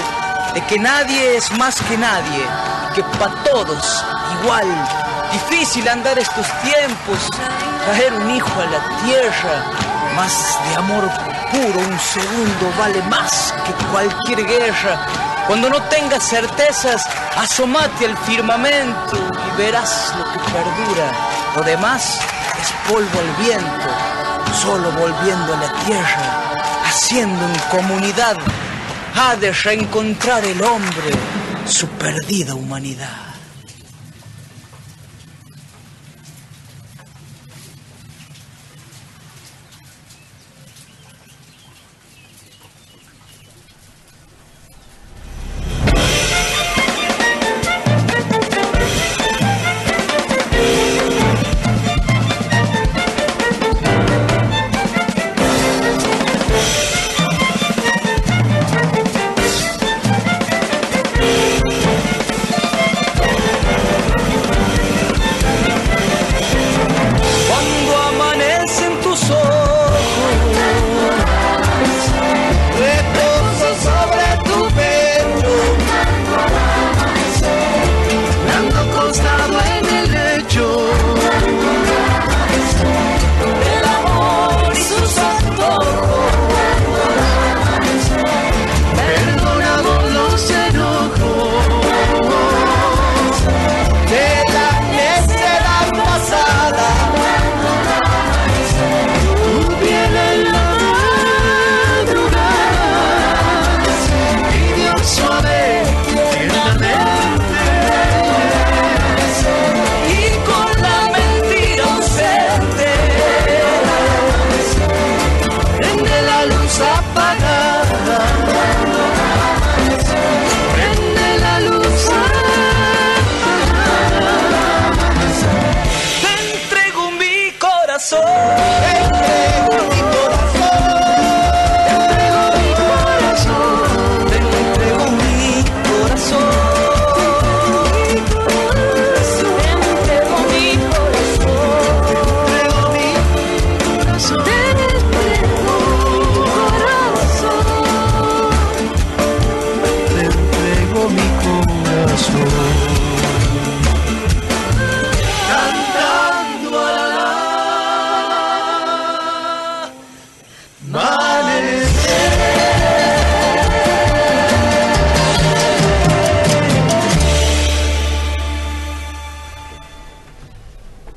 [SPEAKER 9] de que nadie es más que nadie, que pa' todos igual. Difícil andar estos tiempos, traer un hijo a la tierra, más de amor puro un segundo vale más que cualquier guerra. Cuando no tengas certezas, asómate al firmamento y verás lo que perdura. Lo demás es polvo al viento, solo volviendo a la tierra. Haciendo en comunidad, ha de reencontrar el hombre su perdida humanidad.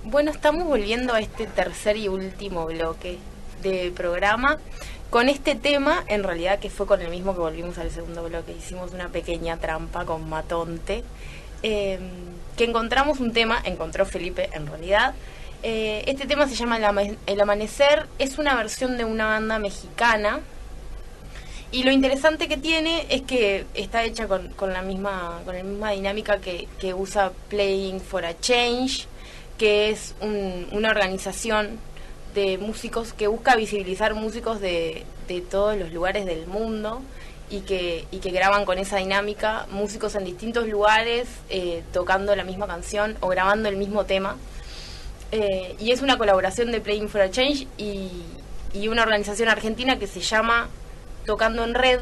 [SPEAKER 8] Bueno, estamos volviendo a este tercer y último bloque de programa con este tema, en realidad que fue con el mismo que volvimos al segundo bloque. Hicimos una pequeña trampa con Matonte, que encontramos un tema, encontró Felipe en realidad, Este tema se llama El Amanecer, es una versión de una banda mexicana. Y lo interesante que tiene es que está hecha con la misma dinámica que usa Playing for a Change, que es una organización de músicos que busca visibilizar músicos de todos los lugares del mundo y que graban con esa dinámica, músicos en distintos lugares tocando la misma canción o grabando el mismo tema. Y es una colaboración de Playing for a Change y una organización argentina que se llama Tocando en Red,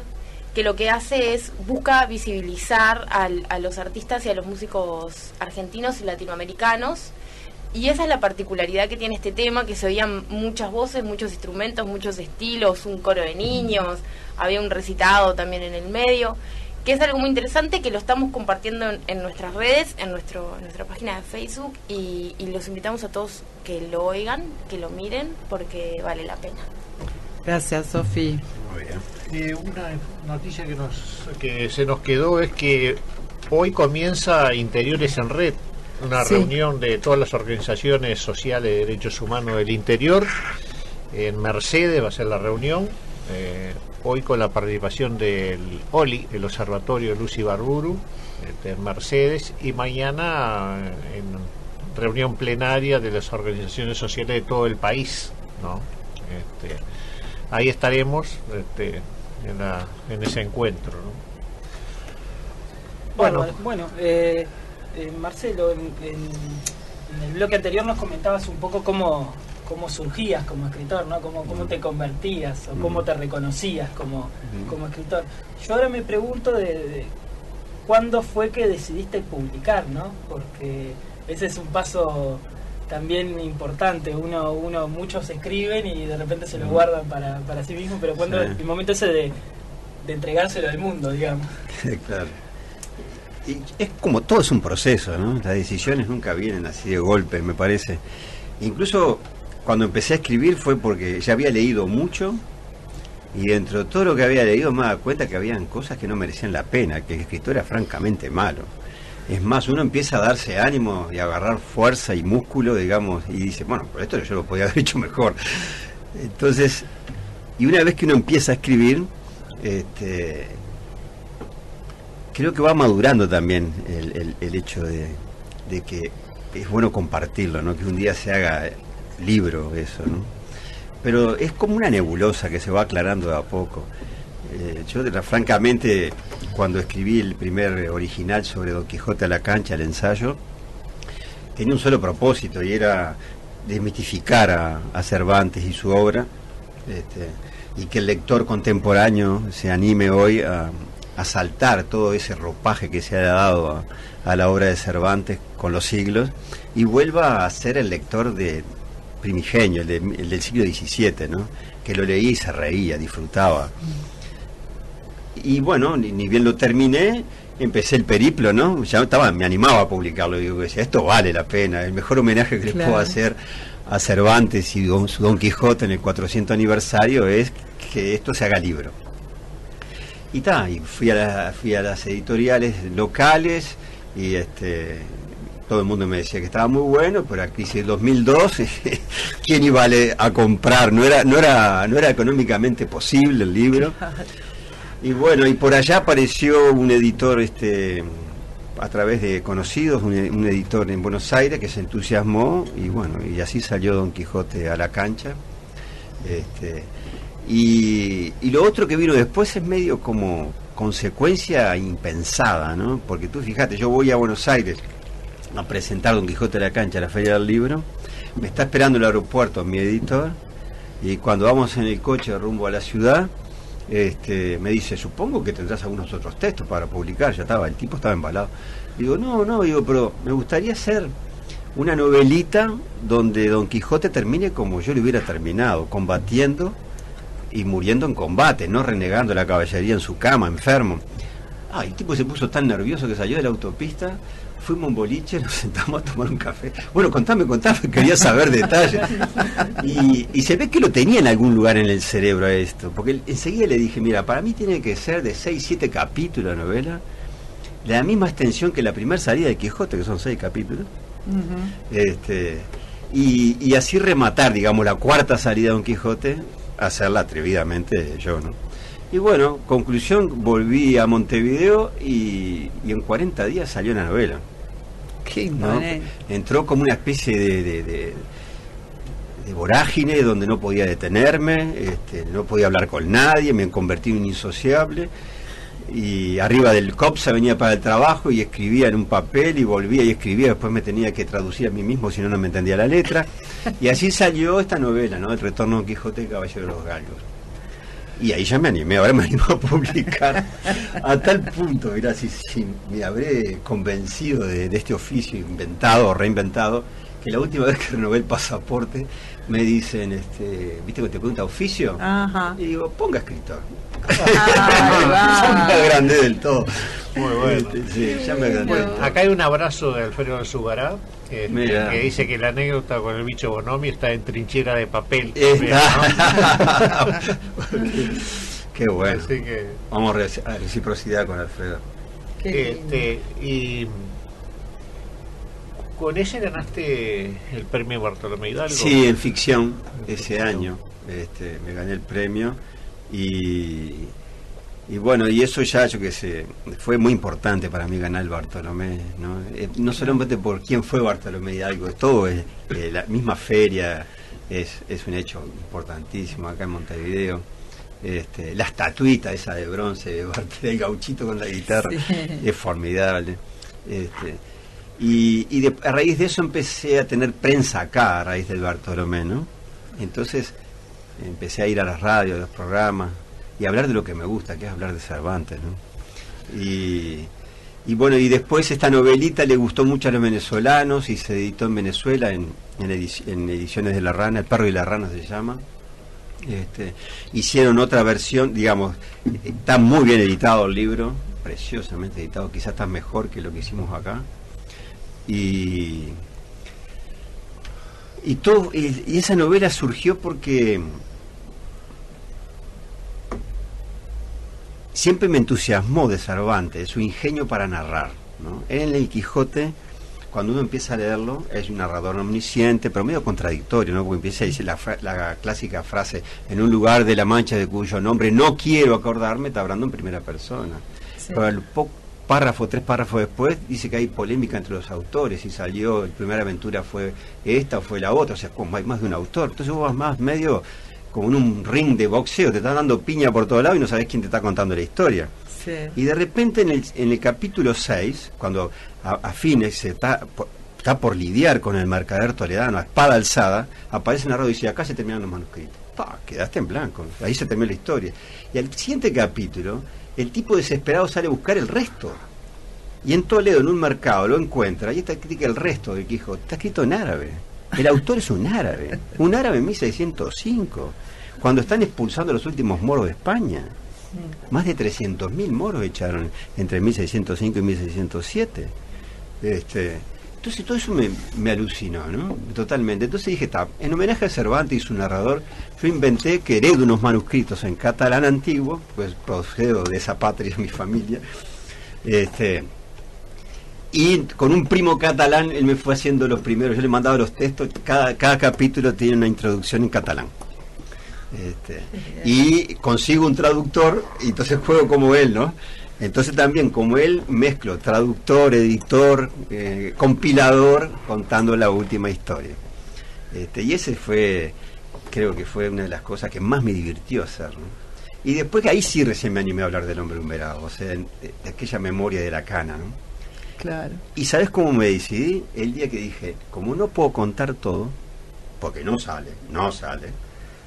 [SPEAKER 8] que lo que hace es busca visibilizar a los artistas y a los músicos argentinos y latinoamericanos. Y esa es la particularidad que tiene este tema, que se oían muchas voces, muchos instrumentos, muchos estilos, un coro de niños, había un recitado también en el medio, que es algo muy interesante, que lo estamos compartiendo en nuestras redes, en nuestra página de Facebook, y los invitamos a todos que lo oigan, que lo miren, porque vale la pena.
[SPEAKER 4] Gracias, Sofi.
[SPEAKER 6] Muy bien.
[SPEAKER 3] Una noticia que se nos quedó es que hoy comienza Interiores en Red, una reunión de todas las organizaciones sociales de derechos humanos del interior. En Mercedes va a ser la reunión, hoy con la participación del OLI, el Observatorio Luz Ibarburu, en Mercedes, y mañana en reunión plenaria de las organizaciones sociales de todo el país, ¿no? Ahí estaremos en ese encuentro, ¿no?
[SPEAKER 5] Bueno, Marcelo, en el bloque anterior nos comentabas un poco cómo surgías como escritor, ¿no? Cómo te convertías o cómo te reconocías como escritor. Yo ahora me pregunto de cuándo fue que decidiste publicar, ¿no? Porque ese es un paso también importante. Muchos escriben y de repente se lo guardan para sí mismos, pero cuando el momento ese de entregárselo al mundo, digamos.
[SPEAKER 6] Claro. Y es como todo es un proceso, ¿no? Las decisiones nunca vienen así de golpe, me parece. Incluso cuando empecé a escribir fue porque ya había leído mucho y dentro de todo lo que había leído me daba cuenta que habían cosas que no merecían la pena, que el escritor era francamente malo. Es más, uno empieza a darse ánimo y a agarrar fuerza y músculo, digamos, y dice, bueno, por esto yo lo podía haber hecho mejor. Entonces, y una vez que uno empieza a escribir, creo que va madurando también el hecho de que es bueno compartirlo, ¿no? Que un día se haga libro eso, ¿no? Pero es como una nebulosa que se va aclarando de a poco. Yo francamente, cuando escribí el primer original sobre Don Quijote a la cancha, el ensayo, tenía un solo propósito y era desmitificar a Cervantes y su obra, y que el lector contemporáneo se anime hoy a saltar todo ese ropaje que se ha dado a la obra de Cervantes con los siglos y vuelva a ser el lector primigenio, el del siglo XVII, ¿no? Que lo leía y se reía, disfrutaba. Y bueno, ni bien lo terminé, empecé el periplo, ¿no? Ya me animaba a publicarlo, digo, decía, esto vale la pena, el mejor homenaje que le puedo hacer a Cervantes y su Don Quijote en el 400 aniversario es que esto se haga libro. Y fui a las editoriales locales y todo el mundo me decía que estaba muy bueno, pero la crisis del 2002, ¿quién iba a comprar? No era económicamente posible el libro. Y bueno, y por allá apareció un editor a través de conocidos, un editor en Buenos Aires que se entusiasmó y bueno, y así salió Don Quijote a la cancha. Y lo otro que vino después es medio como consecuencia impensada, ¿no? Porque tú fíjate, yo voy a Buenos Aires a presentar Don Quijote a la cancha a la Feria del Libro, me está esperando el aeropuerto mi editor, y cuando vamos en el coche rumbo a la ciudad, me dice, supongo que tendrás algunos otros textos para publicar. El tipo estaba embalado. Digo, no, pero me gustaría hacer una novelita donde Don Quijote termine como yo le hubiera terminado, combatiendo y muriendo en combate, no renegando la caballería en su cama, enfermo. El tipo se puso tan nervioso que salió de la autopista, fuimos a un boliche, nos sentamos a tomar un café. Bueno, contame, quería saber detalles. Y se ve que lo tenía en algún lugar en el cerebro esto, porque enseguida le dije, mira, para mí tiene que ser de 6-7 capítulos la novela, de la misma extensión que la primera salida de Quijote, que son 6 capítulos. y así rematar, digamos, la cuarta salida de Don Quijote, hacerla atrevidamente yo, ¿no? Y bueno, conclusión, volví a Montevideo y en 40 días salió la novela.
[SPEAKER 4] Qué
[SPEAKER 6] ¿no? Entró como una especie de vorágine donde no podía detenerme, no podía hablar con nadie, me convertí en un insociable. Y arriba del COPSA venía para el trabajo y escribía en un papel y volvía y escribía, después me tenía que traducir a mí mismo, si no, no me entendía la letra. Y así salió esta novela, ¿no? El retorno de Don Quijote, Caballero de los Galgos. Y ahí ya me animé, ahora me animo a publicar a tal punto, mirá, si me habré convencido de este oficio inventado o reinventado, que la última vez que renové el pasaporte me dicen, ¿viste que te pregunta oficio?
[SPEAKER 4] Ajá.
[SPEAKER 6] Y digo, ponga escritor. Ya me agrandé del todo.
[SPEAKER 3] Muy bueno.
[SPEAKER 6] Sí, ya me agrandé del todo.
[SPEAKER 3] Acá hay un abrazo de Alfredo Alzugará, que dice que la anécdota con el bicho Bonomi está en trinchera de papel. También, ¿no?
[SPEAKER 6] Qué bueno.
[SPEAKER 3] Así que,
[SPEAKER 6] vamos a reciprocidad con Alfredo.
[SPEAKER 3] Y con ese ganaste el premio Bartolomé Hidalgo.
[SPEAKER 6] Sí, en ficción, ese año me gané el premio y bueno, y eso ya, yo qué sé, fue muy importante para mí ganar el Bartolomé, ¿no? No solamente por quién fue Bartolomé Hidalgo, todo es, la misma feria es un hecho importantísimo acá en Montevideo. La estatuita esa de bronce del gauchito con la guitarra, sí, es formidable. Y a raíz de eso empecé a tener prensa acá, a raíz del Bartolomé, ¿no? Entonces empecé a ir a las radios, a los programas, y hablar de lo que me gusta, que es hablar de Cervantes, ¿no? Y bueno, y después esta novelita le gustó mucho a los venezolanos y se editó en Venezuela en ediciones de La Rana, El Perro y la Rana se llama. Hicieron otra versión, digamos, está muy bien editado el libro, preciosamente editado, quizás está mejor que lo que hicimos acá. Y esa novela surgió porque siempre me entusiasmó de Cervantes, su ingenio para narrar, ¿no? En El Quijote, cuando uno empieza a leerlo, es un narrador omnisciente, pero medio contradictorio, ¿no? Porque empieza a decir la clásica frase, en un lugar de la Mancha de cuyo nombre no quiero acordarme, está hablando en primera persona. Sí. Pero tres párrafos después, dice que hay polémica entre los autores, si salió, la primera aventura fue esta o fue la otra, o sea, como hay más de un autor. Entonces vos vas más medio como en un ring de boxeo, te están dando piña por todos lados y no sabés quién te está contando la historia. Sí. Y de repente en el capítulo 6, cuando a fines se está por lidiar con el mercader toledano a espada alzada, aparece el narrador y dice, acá se terminan los manuscritos. Quedaste en blanco, ahí se terminó la historia. Y al siguiente capítulo, el tipo desesperado sale a buscar el resto. Y en Toledo, en un mercado, lo encuentra, y está escrito el resto del Quijote, está escrito en árabe. El autor es un árabe en 1605, cuando están expulsando a los últimos moros de España. Más de 300.000 moros echaron entre 1605 y 1607. Entonces todo eso me alucinó, ¿no? Totalmente. Entonces dije, en homenaje a Cervantes y su narrador, yo inventé que heredo unos manuscritos en catalán antiguo, pues procedo de esa patria, mi familia, y con un primo catalán, él me fue haciendo los primeros, yo le mandaba los textos, cada capítulo tiene una introducción en catalán. Y consigo un traductor, y entonces juego como él, ¿no? Entonces también, como él, mezclo traductor, editor, compilador, contando la última historia. Y ese creo que fue una de las cosas que más me divirtió hacer, ¿no? Y después que ahí sí recién me animé a hablar del hombre humberado, o sea, de aquella memoria de la cana, ¿no?
[SPEAKER 4] Claro.
[SPEAKER 6] ¿Y sabes cómo me decidí? El día que dije, como no puedo contar todo, porque no sale,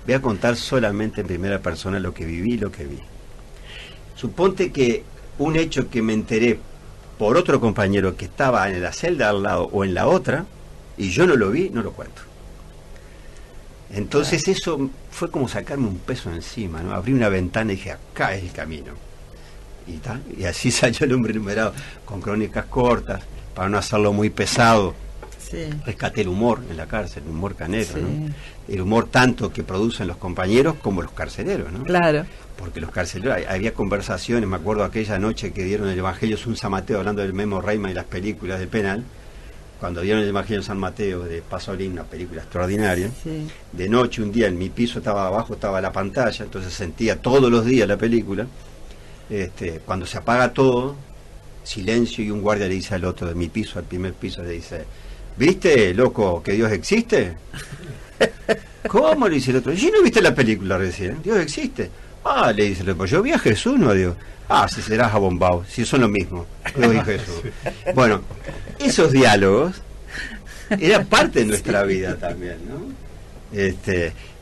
[SPEAKER 6] voy a contar solamente en primera persona lo que viví y lo que vi. Suponte que un hecho que me enteré por otro compañero que estaba en la celda al lado o en la otra, y yo no lo vi, no lo cuento. Entonces eso fue como sacarme un peso encima, ¿no? Abrí una ventana y dije, acá es el camino. Y así salió El hombre numerado, con crónicas cortas, para no hacerlo muy pesado. Sí. Rescaté el humor en la cárcel, el humor canero, sí, ¿no? El humor tanto que producen los compañeros como los carceleros, ¿no?
[SPEAKER 4] Claro.
[SPEAKER 6] Porque los carceleros, había conversaciones, me acuerdo aquella noche que dieron el Evangelio Sun San Mateo hablando del Memo Reima y las películas del penal, cuando vieron el Evangelio de San Mateo de Pasolini, una película extraordinaria,
[SPEAKER 4] Sí.
[SPEAKER 6] de noche un día en mi piso estaba abajo, estaba la pantalla, entonces sentía todos los días la película. Cuando se apaga todo, silencio, y un guardia le dice al otro de mi piso, al primer piso, le dice: ¿viste, loco, que Dios existe? ¿Cómo? Le dice el otro. ¿Y no viste la película recién? ¿Dios existe? Ah, le dice el otro. Yo vi a Jesús, no a Dios. Ah, si serás abombado, si son lo mismo, Dios y Jesús. Bueno, esos diálogos eran parte de nuestra vida también, ¿no?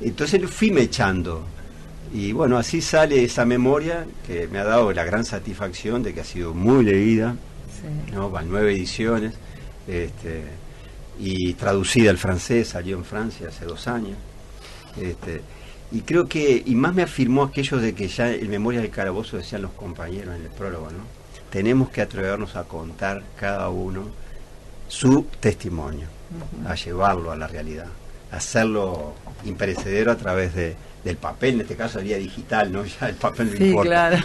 [SPEAKER 6] Entonces lo fui mechando. Y bueno, así sale esa memoria que me ha dado la gran satisfacción de que ha sido muy leída,
[SPEAKER 4] Sí.
[SPEAKER 6] ¿no? Van 9 ediciones, y traducida al francés, salió en Francia hace 2 años. Y creo que, y más me afirmó aquello de que ya en Memoria del Calabozo decían los compañeros en el prólogo, ¿no? Tenemos que atrevernos a contar cada uno su testimonio, a llevarlo a la realidad, a hacerlo imperecedero a través del papel, en este caso sería digital, ¿no? Ya el papel no
[SPEAKER 4] Sí,
[SPEAKER 6] importa.
[SPEAKER 4] claro.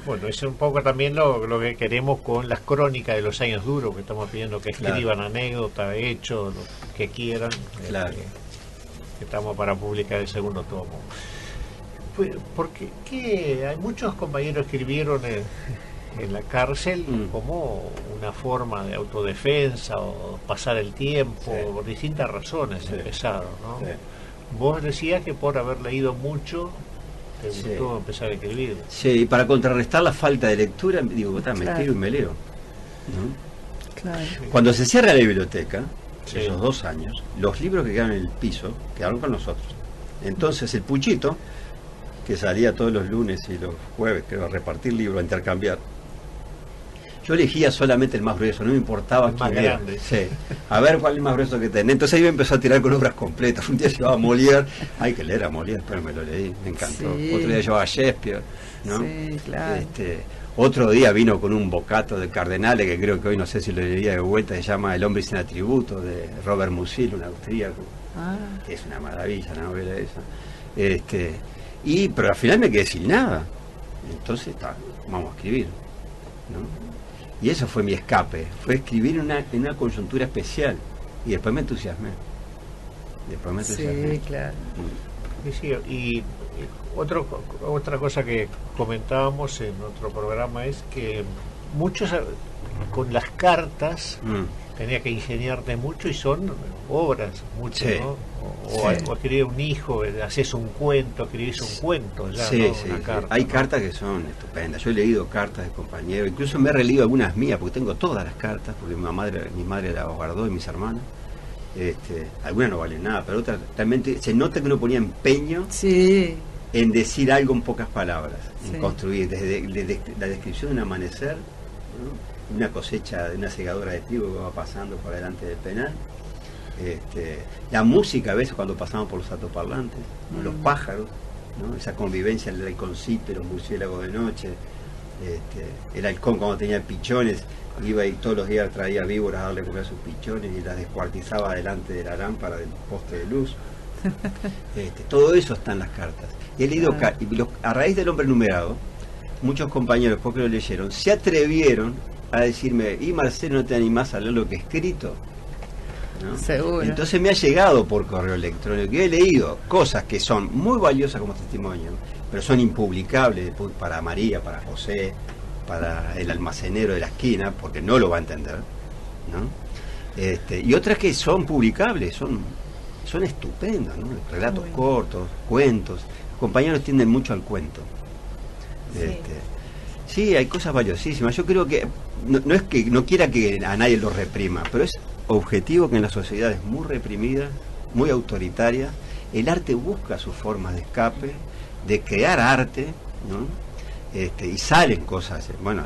[SPEAKER 3] Bueno, es un poco también lo que queremos con las crónicas de los años duros, que estamos pidiendo que
[SPEAKER 6] Claro.
[SPEAKER 3] escriban anécdotas, hechos, lo que quieran.
[SPEAKER 6] Claro.
[SPEAKER 3] Que estamos para publicar el segundo tomo. Porque hay muchos compañeros escribieron en la cárcel como una forma de autodefensa o pasar el tiempo,
[SPEAKER 6] Sí.
[SPEAKER 3] por distintas razones
[SPEAKER 6] Sí.
[SPEAKER 3] empezaron, ¿no?
[SPEAKER 6] Sí.
[SPEAKER 3] Vos decías que por haber leído mucho te
[SPEAKER 6] Sí.
[SPEAKER 3] gustó empezar a escribir.
[SPEAKER 6] Sí, y para contrarrestar la falta de lectura, digo, me
[SPEAKER 4] Claro.
[SPEAKER 6] escribo y me leo, ¿no?
[SPEAKER 4] Claro.
[SPEAKER 6] Cuando se cierra la biblioteca,
[SPEAKER 3] Sí.
[SPEAKER 6] esos 2 años, los libros que quedaron en el piso quedaron con nosotros. Entonces el Puchito, que salía todos los lunes y los jueves, creo, a repartir libros, a intercambiar, yo elegía solamente el más grueso, no me importaba
[SPEAKER 3] El más
[SPEAKER 6] quién era.
[SPEAKER 3] grande.
[SPEAKER 6] Sí. A ver cuál es el más grueso que tenés. Entonces ahí me empezó a tirar con obras completas. Un día llevaba Molière, hay que leer a Molière, pero me lo leí, me encantó.
[SPEAKER 4] Sí.
[SPEAKER 6] Otro día llevaba Shakespeare, ¿no?
[SPEAKER 4] Sí, claro.
[SPEAKER 6] Otro día vino con un bocato de Cardenales, que creo que hoy no sé si lo leería de vuelta, se llama El hombre sin atributo, de Robert Musil, un austríaco,
[SPEAKER 4] Ah,
[SPEAKER 6] que es una maravilla la novela esa. Pero al final me quedé sin nada. Entonces, vamos a escribir, ¿no? Y eso fue mi escape, fue escribir en una coyuntura especial. Y después me entusiasmé.
[SPEAKER 4] sí, claro.
[SPEAKER 3] Sí, y otra cosa que comentábamos en otro programa es que muchos con las cartas tenía que ingeniarte mucho y son obras, mucho,
[SPEAKER 6] Sí.
[SPEAKER 3] ¿no? O
[SPEAKER 6] Sí.
[SPEAKER 3] escribir un hijo, haces un cuento, escribís un cuento, ya,
[SPEAKER 6] Sí,
[SPEAKER 3] ¿no?
[SPEAKER 6] sí,
[SPEAKER 3] Una
[SPEAKER 6] sí.
[SPEAKER 3] carta,
[SPEAKER 6] Hay
[SPEAKER 3] ¿no?
[SPEAKER 6] cartas que son estupendas. Yo he leído cartas de compañeros, incluso me he releído algunas mías, porque tengo todas las cartas, porque mi madre las guardó y mis hermanas. Algunas no valen nada, pero otras realmente se nota que uno ponía empeño
[SPEAKER 4] Sí,
[SPEAKER 6] en decir algo en pocas palabras,
[SPEAKER 4] Sí.
[SPEAKER 6] en construir, desde la descripción de un amanecer, ¿no? Una cosecha de una segadora de trigo que va pasando por delante del penal. La música a veces cuando pasamos por los altoparlantes, ¿no? Los pájaros, ¿no? Esa convivencia del halconcito y los murciélagos de noche, el halcón cuando tenía pichones iba y todos los días traía víboras a darle comer a sus pichones y las descuartizaba delante de la lámpara del poste de luz. Todo eso está en las cartas. Y he leído a raíz del Hombre Numerado, muchos compañeros, porque lo leyeron, se atrevieron a decirme: y Marcelo, ¿no te animás a leer lo que he escrito? ¿No?
[SPEAKER 4] Seguro.
[SPEAKER 6] Entonces me ha llegado por correo electrónico y he leído cosas que son muy valiosas como testimonio, pero son impublicables para María, para José, para el almacenero de la esquina, porque no lo va a entender, ¿no? Y otras que son publicables, son estupendas, ¿no? Relatos cortos, cuentos. Los compañeros tienden mucho al cuento. Sí, hay cosas valiosísimas. Yo creo que no es que no quiera que a nadie lo reprima, pero es objetivo que en las sociedades muy reprimidas, muy autoritarias, el arte busca sus formas de escape, de crear arte, ¿no? Y salen cosas. Bueno,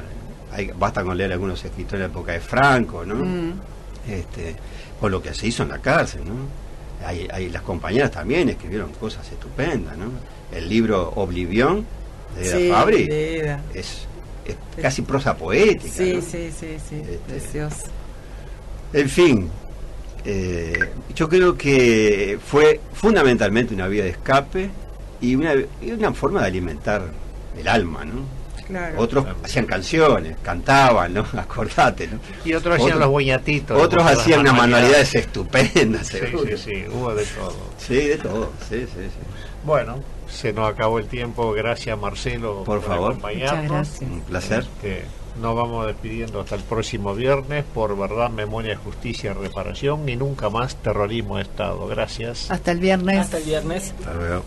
[SPEAKER 6] basta con leer algunos escritores de la época de Franco, ¿no? O lo que se hizo en la cárcel, ¿no? Las compañeras también escribieron cosas estupendas, ¿no? El libro Oblivión de Eda Fabri es casi prosa poética,
[SPEAKER 4] sí,
[SPEAKER 6] ¿no?
[SPEAKER 4] sí, precioso.
[SPEAKER 6] En fin, yo creo que fue fundamentalmente una vía de escape y una forma de alimentar el alma, ¿no?
[SPEAKER 4] Claro.
[SPEAKER 6] Otros hacían canciones, cantaban, ¿no? Acordate, ¿no?
[SPEAKER 3] Y otros hacían los boñatitos.
[SPEAKER 6] Otros hacían unas manualidades estupendas,
[SPEAKER 3] Sí,
[SPEAKER 6] seguro.
[SPEAKER 3] sí, hubo de todo.
[SPEAKER 6] Sí, de todo, sí.
[SPEAKER 3] Bueno, se nos acabó el tiempo. Gracias, Marcelo,
[SPEAKER 6] Por favor.
[SPEAKER 3] acompañarnos.
[SPEAKER 4] Muchas gracias.
[SPEAKER 6] Un placer.
[SPEAKER 3] Nos vamos despidiendo hasta el próximo viernes por Verdad, Memoria, Justicia, Reparación y nunca más terrorismo de Estado. Gracias.
[SPEAKER 4] Hasta el viernes.
[SPEAKER 5] Hasta el viernes.
[SPEAKER 6] Hasta luego.